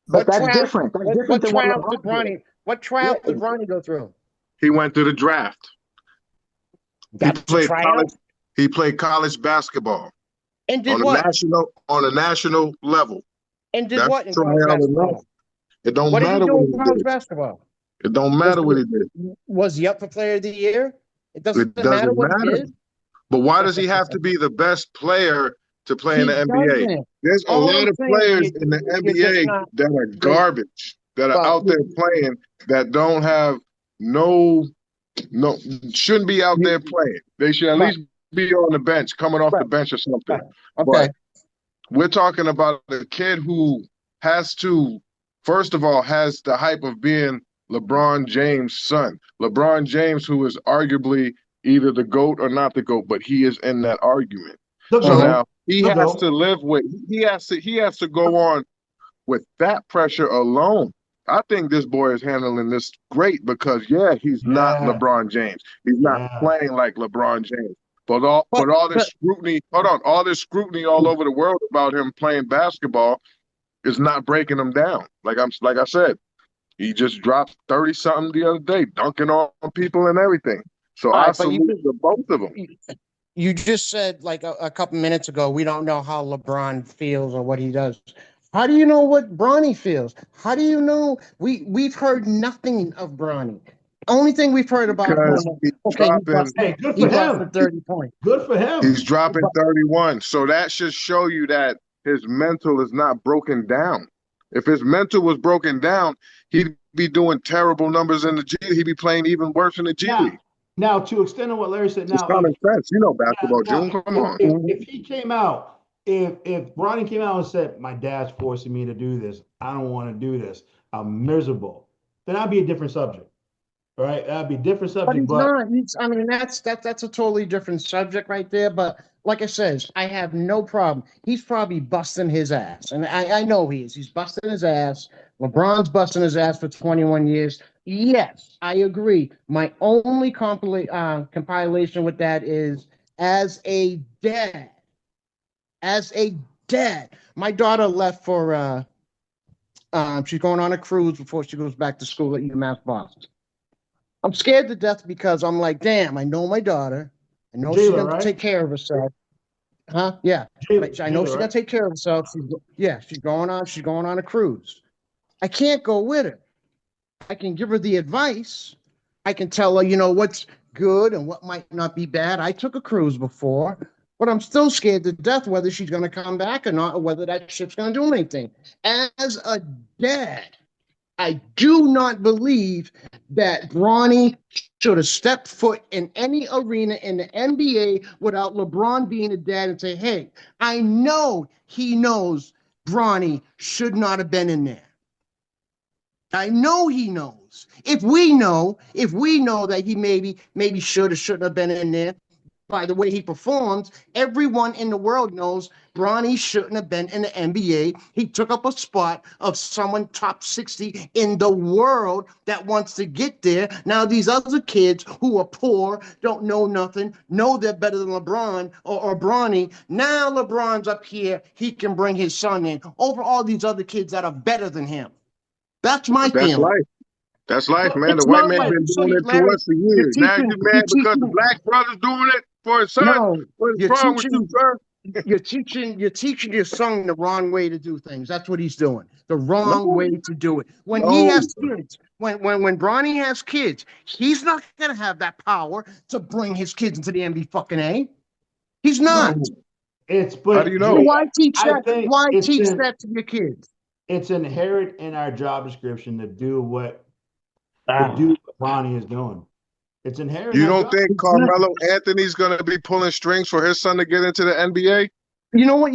What
that's
trial?
different. That's
What
different
what
than what
trial did
LeBron did.
Bronny? What trial
Yeah,
did Bronny go through?
He went through the draft. He
Got to
played
try
college.
out
He played college basketball
and did
on a
what?
national level.
And did
That's
what in college
tryout enough.
basketball?
It don't
What did he
matter
do
what
in
he
college
did.
basketball?
It don't
Was
matter
he
what he did.
was he up for Player of the Year? It doesn't
It
matter
doesn't
what he
matter.
did.
But why does he have to be the best player to play in
He
the NBA?
doesn't.
There's a
All
lot
I'm
of
saying,
players in the
you're just
NBA
not.
that are
You're,
garbage, that are
well,
out there playing, that don't have no no shouldn't be out there playing. They should at
right,
least be on the bench, coming off the
right,
bench or something.
right. Okay.
But we're talking about a kid who has to, first of all, has the hype of being LeBron James' son. LeBron James, who is arguably either the GOAT or not the GOAT, but he is in that argument.
The
So
hmm
goat.
now he
The
has to
goat.
live with he has to go on with that pressure alone. I think this boy is handling this great because yeah, he's not
Yeah.
LeBron James. He's not
Yeah.
playing like LeBron James. But all this
but
scrutiny, hold on, all this scrutiny all over the world about him playing basketball is not breaking him down. Like I said, he just dropped 30 something the other day, dunking on people and everything. So
all
I
right, but
salute the both of them.
you just said like a couple minutes ago, we don't know how LeBron feels or what he does. How do you know what Bronny feels? How do you know we've heard nothing of Bronny? Only thing we've heard about
Because
him,
he's
okay,
dropping
Hey, good
he
for
busted
him.
30 points.
Good for him.
he's dropping
But
31. So that should show you that his mental is not broken down. If his mental was broken down, he'd be doing terrible numbers in the G League. He'd be playing even worse in the G
Now,
League.
now to extend on what Larry said,
It's
now
common sense. You know basketball,
now
June. Come
if,
on.
if if he came out, if Bronny came out and said, "My dad's forcing me to do this. I don't want to do this. I'm miserable," then that'd be a different subject, right? That'd be a different
But
subject.
he's
But
not. I mean, that's a totally different subject right there. But like I says, I have no problem. He's probably busting his ass, and I know he is. He's busting his ass. LeBron's busting his ass for 21 years. Yes, I agree. My only compilation with that is as a dad, as a dad. My daughter left for she's going on a cruise before she goes back to school at UMass Boston. I'm scared to death because I'm like, damn, I know my daughter. I know she's
Jayla,
going to
right?
take care of herself. Huh? Yeah.
Jayla,
I know
Jayla,
she's going
right?
to take care of herself. She's going on a cruise. I can't go with her. I can give her the advice. I can tell her, what's good and what might not be bad. I took a cruise before, but I'm still scared to death whether she's going to come back or not, or whether that ship's going to do anything. As a dad, I do not believe that Bronny should have stepped foot in any arena in the NBA without LeBron being a dad and say, hey, I know he knows Bronny should not have been in there. I know he knows. If we know that he maybe should or shouldn't have been in there, by the way he performs, everyone in the world knows Bronny shouldn't have been in the NBA. He took up a spot of someone top 60 in the world that wants to get there. Now, these other kids who are poor, don't know nothing, know they're better than LeBron or Bronny. Now LeBron's up here. He can bring his son in over all these other kids that are better than him. That's my
But that's
feeling.
life. That's life, man. The
It's
white
not
man
like,
been
so
doing
you,
it to
Larry,
us for
you're
years. Now you
you're
mad because the
teaching,
black brother's doing it for his son?
no,
What is
you're
wrong with you,
teaching,
sir?
you're teaching your son the wrong way to do things. That's what he's doing. The wrong
No,
way to do it. When he
no.
has kids, when Bronny has kids, he's not gonna have that power to bring his kids into the NBA fucking A. He's not.
No, it's
How do you
but
So
know?
G,
why teach
I
that?
think
Why teach that to your kids?
it's inherent in our job description to
Ah.
do what Ronnie is doing. It's inherent in
You
our
don't
job.
think Carmelo Anthony's going to be pulling strings for his son to get into the NBA?
You know what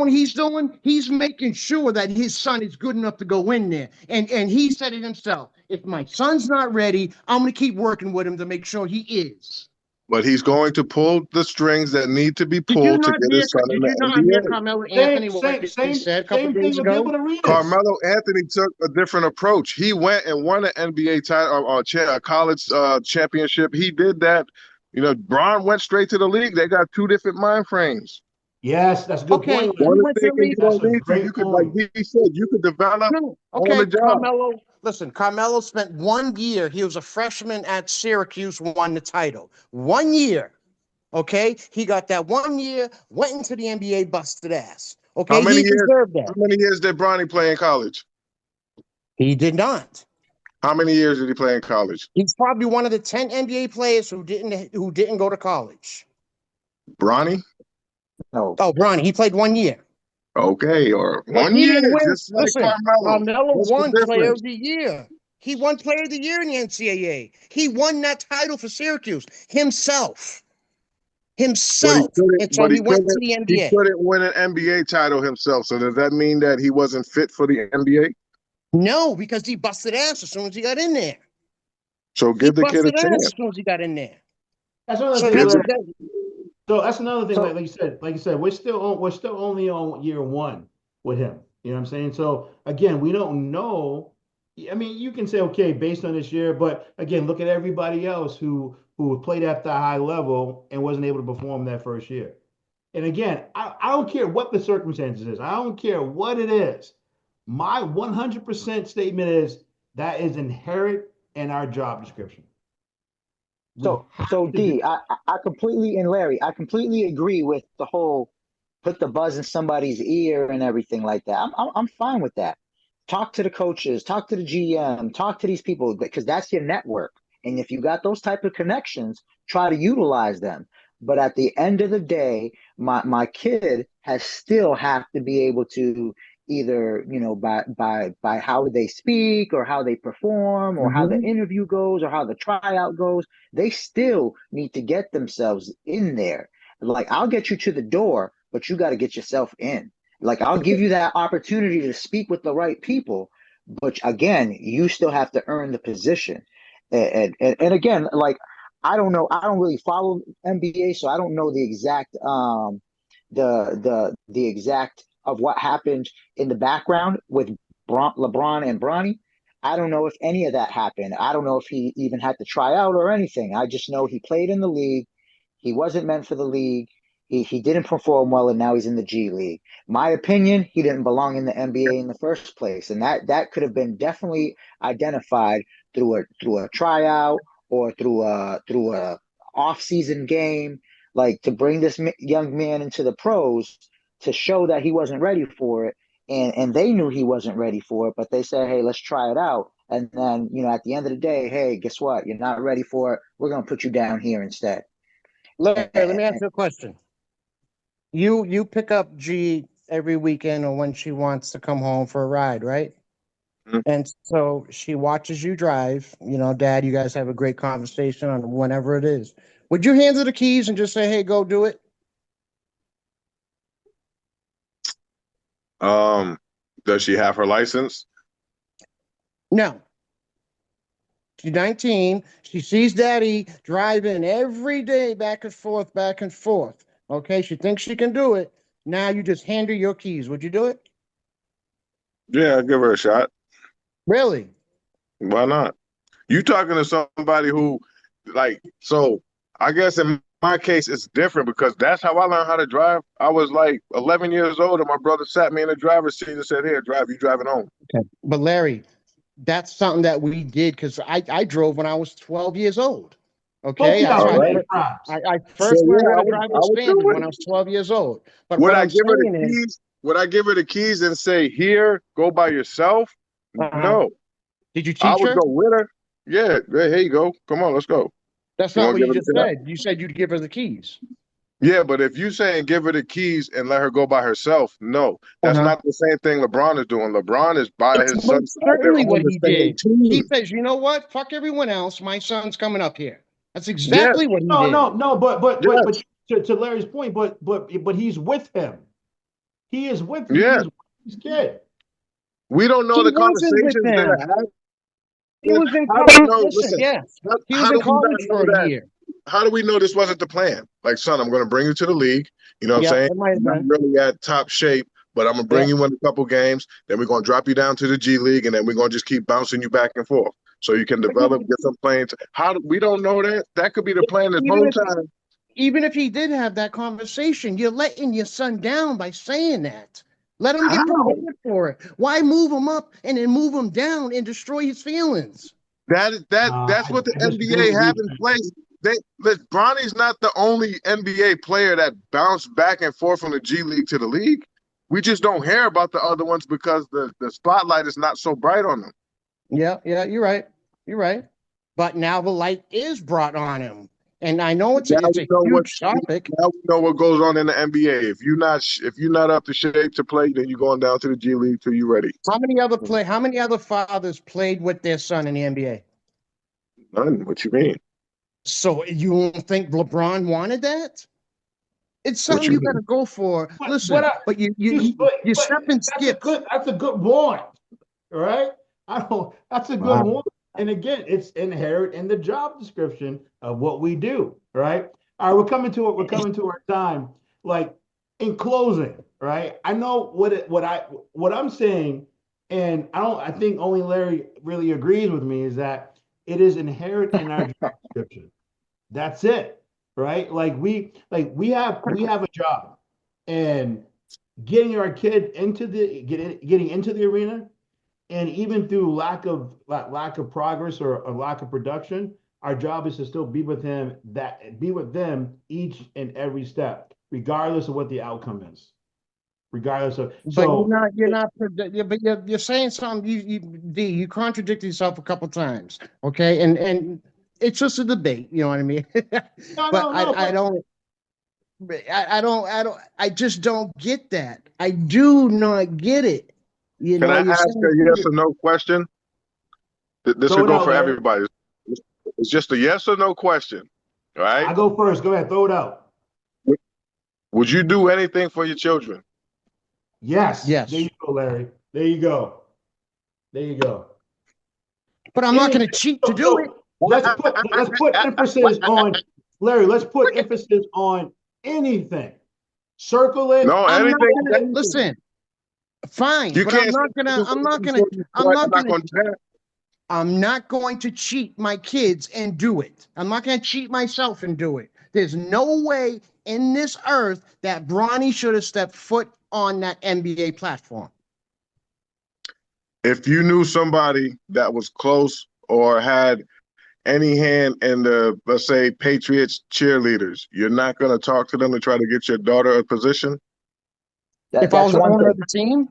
he's doing? He's making sure that his son is good enough to go in there. And he said it himself. If my son's not ready, I'm gonna keep working with him to make sure he is.
But he's going to pull the strings that need to be
Did you
pulled to
not
get
hear
his son in
did you
the
not hear
NBA.
Carmelo
Same,
Anthony what
same,
he
same,
said a couple
same thing
days
with
ago?
Gilbert Arenas.
Carmelo Anthony took a different approach. He went and won an NBA title or a college championship. He did that. You know, Bron went straight to the league. They got two different mind frames.
Yes, that's a good
Okay,
point,
he
One
Larry.
is
went to the
thinking you
league.
That's
don't
a
need to. You
great
could, like
point.
he said, you could develop
No,
on the
okay,
job.
Carmelo. Listen, Carmelo spent 1 year. He was a freshman at Syracuse, won the title. 1 year. Okay, he got that 1 year, went into the NBA, busted ass.
How
Okay,
many
he
years?
deserved
How
that.
many years did Bronny play in college?
He did not.
How many years did he play in college?
He's probably one of the 10 NBA players who didn't go to college.
Bronny?
No,
Oh, Bronny, he played 1 year.
Okay, or
But
1
he
year,
didn't win.
just like
Listen,
Carmelo.
Carmelo
What's the
won Player
difference?
of the Year. He won Player of the Year in the NCAA. He won that title for Syracuse himself.
But he
Himself.
couldn't.
And so
But he
he went to
couldn't.
the
He
NBA.
couldn't win an NBA title himself. So does that mean that he wasn't fit for the NBA?
No, because he busted ass as soon as he got in there.
So
He
give the kid a
busted ass
chance.
as soon as he got in there.
That's another
So
thing,
Give
that's
the,
Larry.
that,
So that's another thing,
so
like you said, we're still only on year one with him. You know what I'm saying? So again, we don't know. I mean, you can say, okay, based on this year, but again, look at everybody else who played at the high level and wasn't able to perform that first year. And again, I don't care what the circumstances is. I don't care what it is. My 100% statement is that is inherent in our job description. We
so
have to do
D, I completely and Larry, I completely agree with the whole put the buzz in somebody's ear and everything like that. I'm fine with that. Talk to the coaches, talk to the GM, talk to these people because that's your network. And if you got those type of connections, try to utilize them. But at the end of the day, my kid has still have to be able to either, by how they speak or how they perform or how the
Mhm.
interview goes or how the tryout goes, they still need to get themselves in there. Like I'll get you to the door, but you got to get yourself in. Like I'll give you that opportunity to speak with the right people, but again, you still have to earn the position. And again, like I don't know, I don't really follow NBA, so I don't know the exact the exact of what happened in the background with LeBron and Bronny. I don't know if any of that happened. I don't know if he even had to try out or anything. I just know he played in the league. He wasn't meant for the league. He didn't perform well, and now he's in the G League. My opinion, he didn't belong in the NBA in the first place, and that could have been definitely identified through a tryout or through a off season game, like to bring this young man into the pros to show that he wasn't ready for it, and they knew he wasn't ready for it, but they said, hey, let's try it out. And then, at the end of the day, hey, guess what? You're not ready for it. We're going to put you down here instead.
Larry, let me ask you a question. You pick up G every weekend or when she wants to come home for a ride, right?
Mhm.
And so she watches you drive. Dad, you guys have a great conversation on whenever it is. Would you hand her the keys and just say, hey, go do it?
Does she have her license?
No. She's 19. She sees daddy driving every day back and forth, back and forth. Okay, she thinks she can do it. Now you just hand her your keys. Would you do it?
Yeah, I'll give her a shot.
Really?
Why not? You talking to somebody who, like, so I guess in my case it's different because that's how I learned how to drive. I was like 11 years old, and my brother sat me in the driver's seat and said, "Here, drive. You driving home."
Okay. But Larry, that's something that we did because I drove when I was 12 years old.
Both
Okay,
y'all
All right.
plenty of crimes.
I
So
first learned
yeah,
how to drive
I
with
would do
standard when
it.
I was 12 years old. But
Would
what
I
I'm
give her the
saying is,
keys? Would I give her the keys and say, "Here, go by yourself"?
uh
No,
did you
I
teach
would
her?
go with her. Yeah, yeah, here you go. Come on, let's go.
That's
You
not
want
what
to give
you
her
just
the
said. You said you'd give her the keys.
Yeah, but if you saying give her the keys and let her go by herself, no, that's
Uh-huh.
not the same thing LeBron is doing. LeBron is by
It's
his son's
most
side. They're
certainly
on
what
the
he
same
did. He
team.
says, you know what? Fuck everyone else. My son's coming up here. That's
Yes,
exactly what he
No,
did.
no, no, but
yes,
to Larry's point, but he's with him. He is with
yes.
he's with his kid.
We don't know
He
the
wasn't with
conversations they're
them. He
having.
was in
How do we
college.
know?
Listen,
Listen,
yes. He was
how
in
do we not
college
know
for a
that?
year.
How do we know this wasn't the plan? Like, son, I'm going to bring you to the league. You know what I'm
Yep,
saying?
it might have
You're not
been.
really at top shape, but I'm going to bring
Yep.
you in a couple games. Then we're going to drop you down to the G League, and then we're going to just keep bouncing you back and forth so you can
But you,
develop, get some playing. We don't know that. That could be the plan this
even
whole
if
time.
even if he did have that conversation, you're letting your son down by saying that. Let him get
How?
prepared for it. Why move him up and then move him down and destroy his feelings?
That's what the
I disagree
NBA
with
have
you.
in place. Bronny's not the only NBA player that bounced back and forth from the G League to the league. We just don't hear about the other ones because the spotlight is not so bright on them.
Yeah, yeah, you're right. You're right. But now the light is brought on him. And I know it's
Now
it's
we
a
know what
huge topic.
now we know what goes on in the NBA. If you're not up to shape to play, then you're going down to the G League till you're ready.
How many other fathers played with their son in the NBA?
None. What you mean?
So you don't think LeBron wanted that? It's
What
something
you
you
mean?
gotta go for.
But
Listen, but you step and skip.
that's a good one, right? I don't. That's a good
Wow.
one. And again, it's inherent in the job description of what we do, right? All right, we're coming to it. We're coming to our time. Like in closing, right? I know what I'm saying, and I don't. I think only Larry really agrees with me is that it is inherent in our job description. That's it, right? Like we have a job, and getting our kid into getting into the arena, and even through lack of progress or a lack of production, our job is to still be with him, that be with them each and every step, regardless of what the outcome is. Regardless of
But
so
you're saying something. You contradict yourself a couple times. Okay, and it's just a debate. You know what I mean?
no
But
no no.
I just don't get that. I do not get it. You
Can
know,
I
you're
ask
saying
a yes or no question? This
Throw
will
it
go
out,
for
Larry.
everybody. It's just a yes or no question. All right.
I go first. Go ahead. Throw it out.
Would you do anything for your children?
Yes. There
yes,
you go, Larry. There you go. There you go.
but I'm not
Anything.
going to cheat to
So,
do it.
so let's put emphasis on Larry. Let's put emphasis on anything. Circle it.
No,
I'm not
anything.
going to
Anything.
listen. Fine,
You
but
can't say you
I'm not gonna,
before you
I'm
start. I'm
not
not
gonna,
going to do that.
I'm not going to cheat my kids and do it. I'm not going to cheat myself and do it. There's no way in this earth that Bronny should have stepped foot on that NBA platform.
If you knew somebody that was close or had any hand in the, let's say, Patriots cheerleaders, you're not going to talk to them to try to get your daughter a position.
If I
That's
was the
one
owner of
thing.
the team,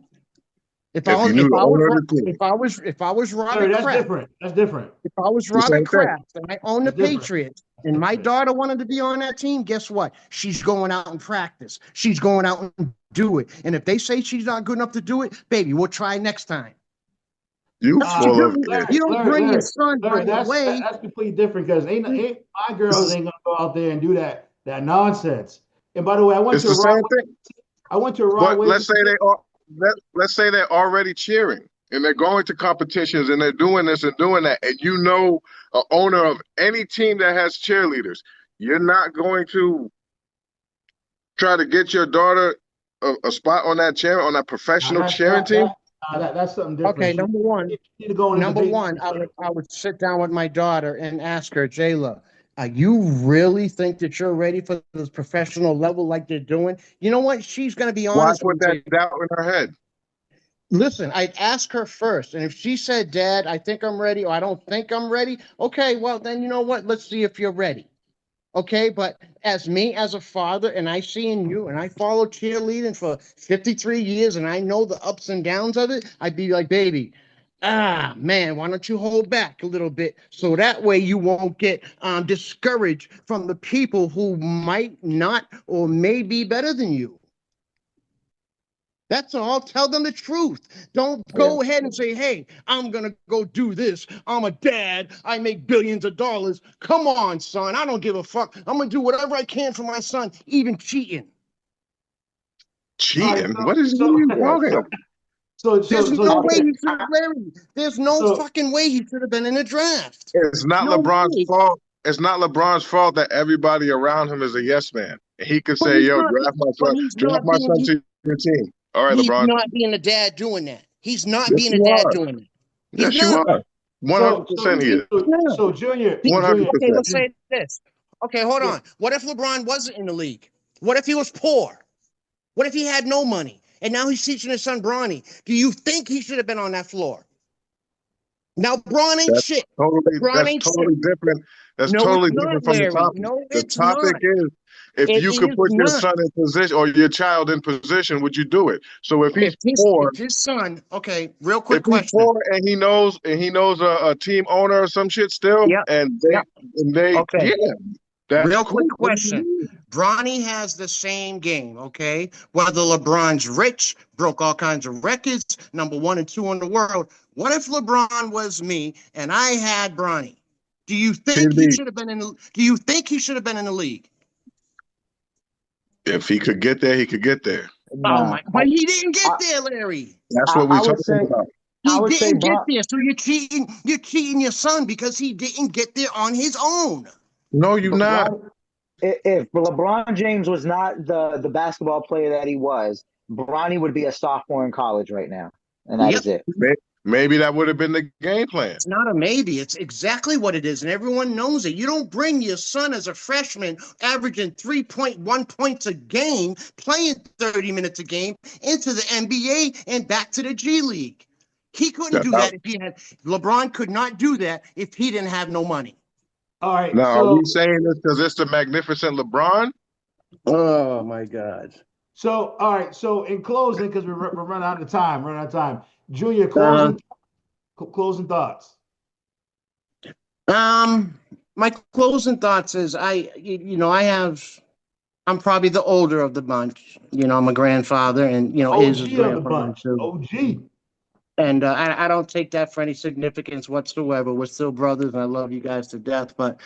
If you knew the owner of the team,
if I was
Larry,
Robert
that's
Kraft,
different. That's different.
if I was
the
Robert
same thing.
Kraft and I own the
That's different.
Patriots and my daughter wanted to be on that team, guess what? She's going out and practice. She's going out and do it. And if they say she's not good enough to do it, baby, we'll try next time.
You
That's what you
full of
do.
it.
You don't bring your son
Larry,
right away.
that's completely different because ain't my girls ain't gonna go out there and do that nonsense. And by the way,
It's the same thing.
I went to a Rod
But
Wave.
let's say they're already cheering. and they're going to competitions and they're doing this and doing that, and you know, a owner of any team that has cheerleaders, you're not going to try to get your daughter a spot on that professional cheering team.
That's something
Okay,
different.
number one,
You need to go in a
number
debate.
one, I would sit down with my daughter and ask her, Jayla, you really think that you're ready for this professional level like they're doing? You know what? She's going to be
Why
honest
put
with
that
you.
doubt in her head?
Listen, I'd ask her first. And if she said, Dad, I think I'm ready, or I don't think I'm ready, okay, well, then you know what? Let's see if you're ready. Okay, but as me, as a father, and I see in you, and I followed cheerleading for 53 years, and I know the ups and downs of it, I'd be like, baby, man, why don't you hold back a little bit so that way you won't get discouraged from the people who might not or may be better than you. That's all. Tell them the truth. Don't go ahead and say, hey, I'm going to go do this. I'm a dad. I make billions of dollars. Come on, son. I don't give a fuck. I'm going to do whatever I can for my son, even cheating.
All right,
Cheating? What is you talking about?
There's no way
Okay.
he should have, Larry. There's no
so
fucking way he should have been in the draft.
It's not
No
LeBron's
way.
fault. It's not LeBron's fault that everybody around him is a yes man. He could
But
say,
he's
"Yo,
not. But he's
draft
not
my
being.
son to your team." All right,
He's
LeBron.
not being a dad doing that. He's not
Yes,
being a
you
dad
are.
doing that. He's
Yes, you
not.
are. One hundred percent. He is.
Yeah.
so Junior,
See,
100%.
okay, let's say this. Okay, hold
yeah,
on. What if LeBron wasn't in the league? What if he was poor? What if he had no money? And now he's teaching his son Bronny. Do you think he should have been on that floor? Now, Bron ain't
That's
shit.
totally.
Bron
That's
ain't shit.
totally different. That's
No, it's
totally
not,
different from the
Larry.
topic.
No,
The
it's
topic
not.
is, if
It
you could
is
put your
not.
son in position or your child in position, would you do it? So if
If
he's
his
poor,
if his son, okay, real
if
quick
he's
question.
poor and he knows a team owner or some shit still,
Yep,
and
yep. Okay.
yeah, that's
Real quick
cool. What do you
question.
mean?
Bronny has the same game, okay? Whether LeBron's rich, broke all kinds of records, number 1 and 2 in the world. What if LeBron was me and I had Bronny? Do you think
He'd
he
be
should have been in the do you think he should have been in the league?
if he could get there, he could get there.
Oh
Nah,
my, but he didn't
I,
get there, Larry.
That's
I,
what we
I would
talking
say,
about.
I
He
would say,
didn't get
Bron,
there. So you're cheating your son because he didn't get there on his own.
No, you're not.
Bron, if LeBron James was not the basketball player that he was, Bronny would be a sophomore in college right now, and that
Yep.
is it.
Maybe that would have been the game plan.
It's not a maybe. It's exactly what it is, and everyone knows it. You don't bring your son as a freshman, averaging 3.1 points a game, playing 30 minutes a game, into the NBA and back to the G League. He couldn't
That's
do
how,
that if he had. LeBron could not do that if he didn't have no money.
all right.
now, are we
So
saying this because it's the magnificent LeBron?
Oh my God.
all right. So in closing, because we're running out of time, Junior,
Uh,
closing thoughts.
my closing thoughts is I'm probably the older of the bunch. I'm a grandfather, and is his
OG of the
grandfather
bunch.
too.
OG.
And I don't take that for any significance whatsoever. We're still brothers, and I love you guys to death. But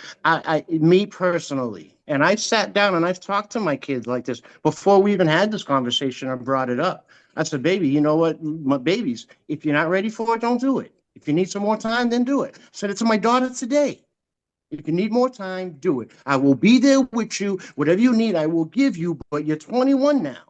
me personally, and I sat down and I've talked to my kids like this before we even had this conversation. I brought it up. I said, "Baby, you know what, my babies? If you're not ready for it, don't do it. If you need some more time, then do it." I said it to my daughter today. If you need more time, do it. I will be there with you. Whatever you need, I will give you. But you're 21 now.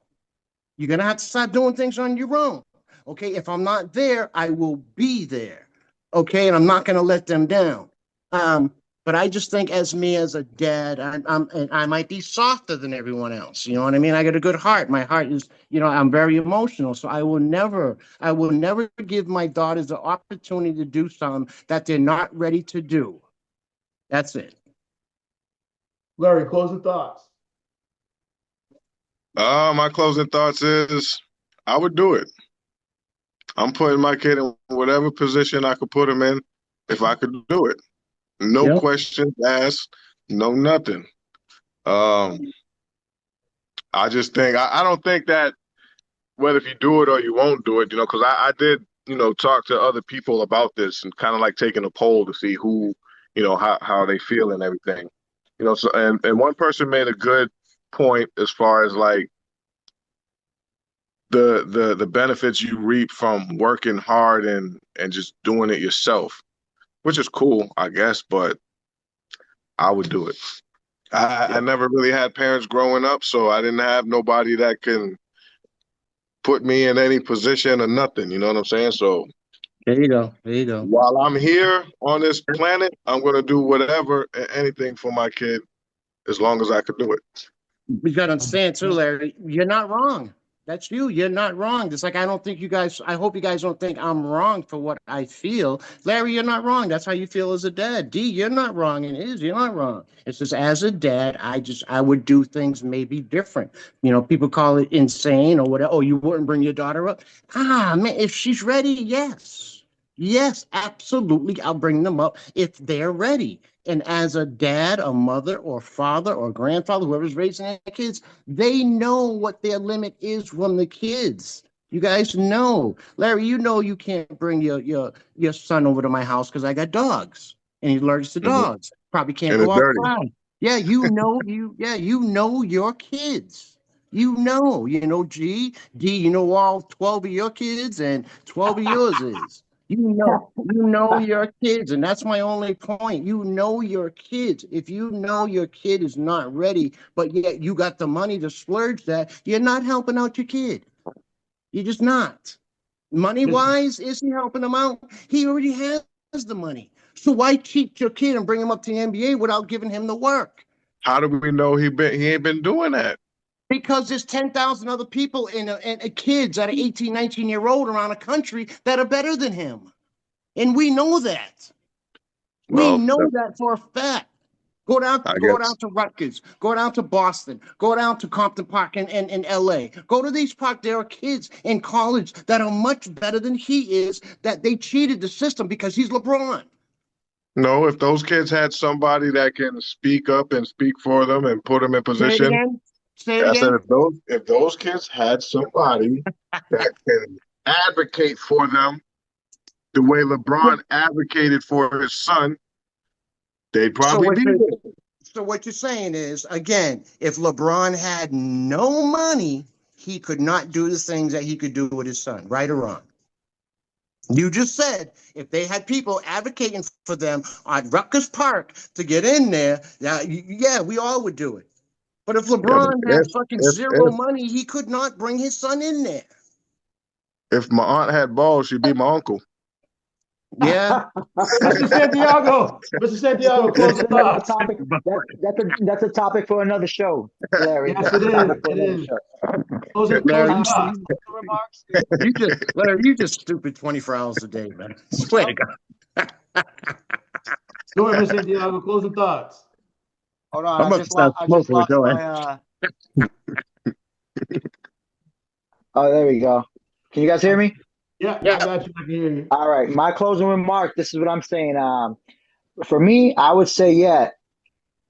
You're gonna have to start doing things on your own. Okay, if I'm not there, I will be there. Okay, and I'm not going to let them down. But I just think, as me as a dad, I might be softer than everyone else. You know what I mean? I got a good heart. My heart is, I'm very emotional. So I will never give my daughters the opportunity to do something that they're not ready to do. That's it.
Larry, closing thoughts.
My closing thoughts is I would do it. I'm putting my kid in whatever position I could put him in if I could do it. No
Yep.
questions asked, no nothing. I just think I don't think that whether if you do it or you won't do it, because I did, talk to other people about this and kind of like taking a poll to see who, how they feel and everything. So and one person made a good point as far as like the benefits you reap from working hard and just doing it yourself, which is cool, I guess, but I would do it. I never really had parents growing up, so I didn't have nobody that can put me in any position or nothing. You know what I'm saying? So
There you go. There you go.
while I'm here on this planet, I'm gonna do whatever and anything for my kid as long as I could do it.
You got to understand too, Larry, you're not wrong. That's you. You're not wrong. It's like, I don't think you guys, I hope you guys don't think I'm wrong for what I feel. Larry, you're not wrong. That's how you feel as a dad. D, you're not wrong. And you're not wrong. It's just, as a dad, I would do things maybe different. You know, people call it insane or whatever. Oh, you wouldn't bring your daughter up? Ah, man, if she's ready, yes. Yes, absolutely. I'll bring them up if they're ready. And as a dad, a mother, or father, or grandfather, whoever's raising their kids, they know what their limit is from the kids. You guys know. Larry, you know you can't bring your son over to my house because I got dogs. And he's allergic to dogs. Probably can't
And
go
it's dirty.
outside. Yeah, you know your kids. G, D, you know all 12 of your kids and 12 of yours is. You know your kids, and that's my only point. You know your kids. If you know your kid is not ready, but yet you got the money to splurge that, you're not helping out your kid. You're just not. Money wise, is he helping him out? He already has the money. So why cheat your kid and bring him up to the NBA without giving him the work?
How do we know he ain't been doing that?
Because there's 10,000 other people and kids that are 18, 19-year-old around the country that are better than him. And we know that.
Well,
we know that for a fact. Go down to Rutgers, go down to Boston, go down to Compton Park in LA. Go to these parks. There are kids in college that are much better than he is, that they cheated the system because he's LeBron.
No, if those kids had somebody that can speak up and speak for them and put them in position.
Say it
I said
again.
if those kids had somebody that can advocate for them the way LeBron advocated for his son, they'd probably be there.
So what you're saying is, again, if LeBron had no money, he could not do the things that he could do with his son, right or wrong? You just said if they had people advocating for them on Rutgers Park to get in there, yeah, we all would do it. But if LeBron had fucking zero money, he could not bring his son in there.
If my aunt had balls, she'd be my uncle.
Yeah.
Mr. Santiago, close the thoughts.
That's a topic for another show, Larry.
Yes, it is. Close the thoughts.
Larry, you just stupid 24 hours a day, man. Swear to God.
Go ahead, Mr. Santiago, close the thoughts.
Hold on, I just lost my. Oh, there we go. Can you guys hear me?
Yeah, I got you. I can hear you.
All right, my closing remark. This is what I'm saying. For me, I would say, yeah,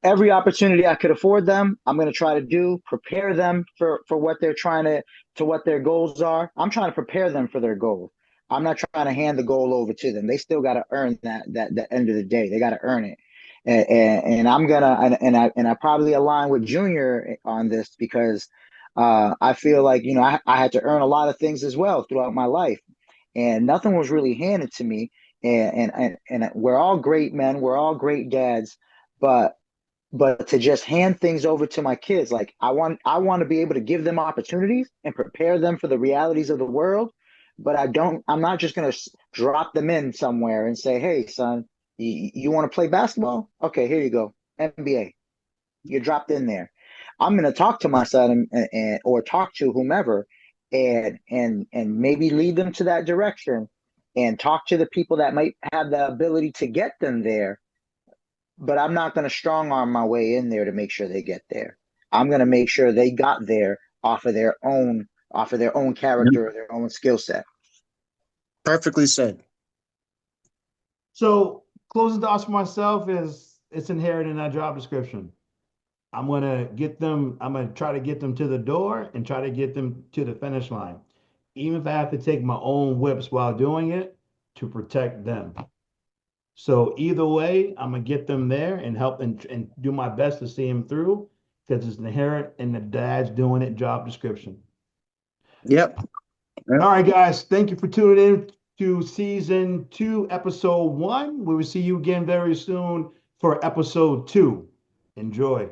every opportunity I could afford them, I'm going to try to do. Prepare them for what they're trying to what their goals are. I'm trying to prepare them for their goals. I'm not trying to hand the goal over to them. They still got to earn that. The end of the day, they got to earn it. And I'm gonna and I probably align with Junior on this because I feel like I had to earn a lot of things as well throughout my life, and nothing was really handed to me. And we're all great men, we're all great dads, but to just hand things over to my kids, like I want to be able to give them opportunities and prepare them for the realities of the world, but I'm not just gonna drop them in somewhere and say, hey son, you want to play basketball? Okay, here you go. NBA. You're dropped in there. I'm going to talk to my son and or talk to whomever and maybe lead them to that direction and talk to the people that might have the ability to get them there. But I'm not going to strong arm my way in there to make sure they get there. I'm going to make sure they got there off of their own character or their own skill set.
Perfectly said.
So closing thoughts for myself is it's inherent in that job description. I'm going to try to get them to the door and try to get them to the finish line, even if I have to take my own whips while doing it to protect them. So either way, I'm going to get them there and help and do my best to see them through because it's inherent in the dad's doing it job description.
Yep.
All right, guys. Thank you for tuning in to season 2, episode 1. We will see you again very soon for episode 2. Enjoy.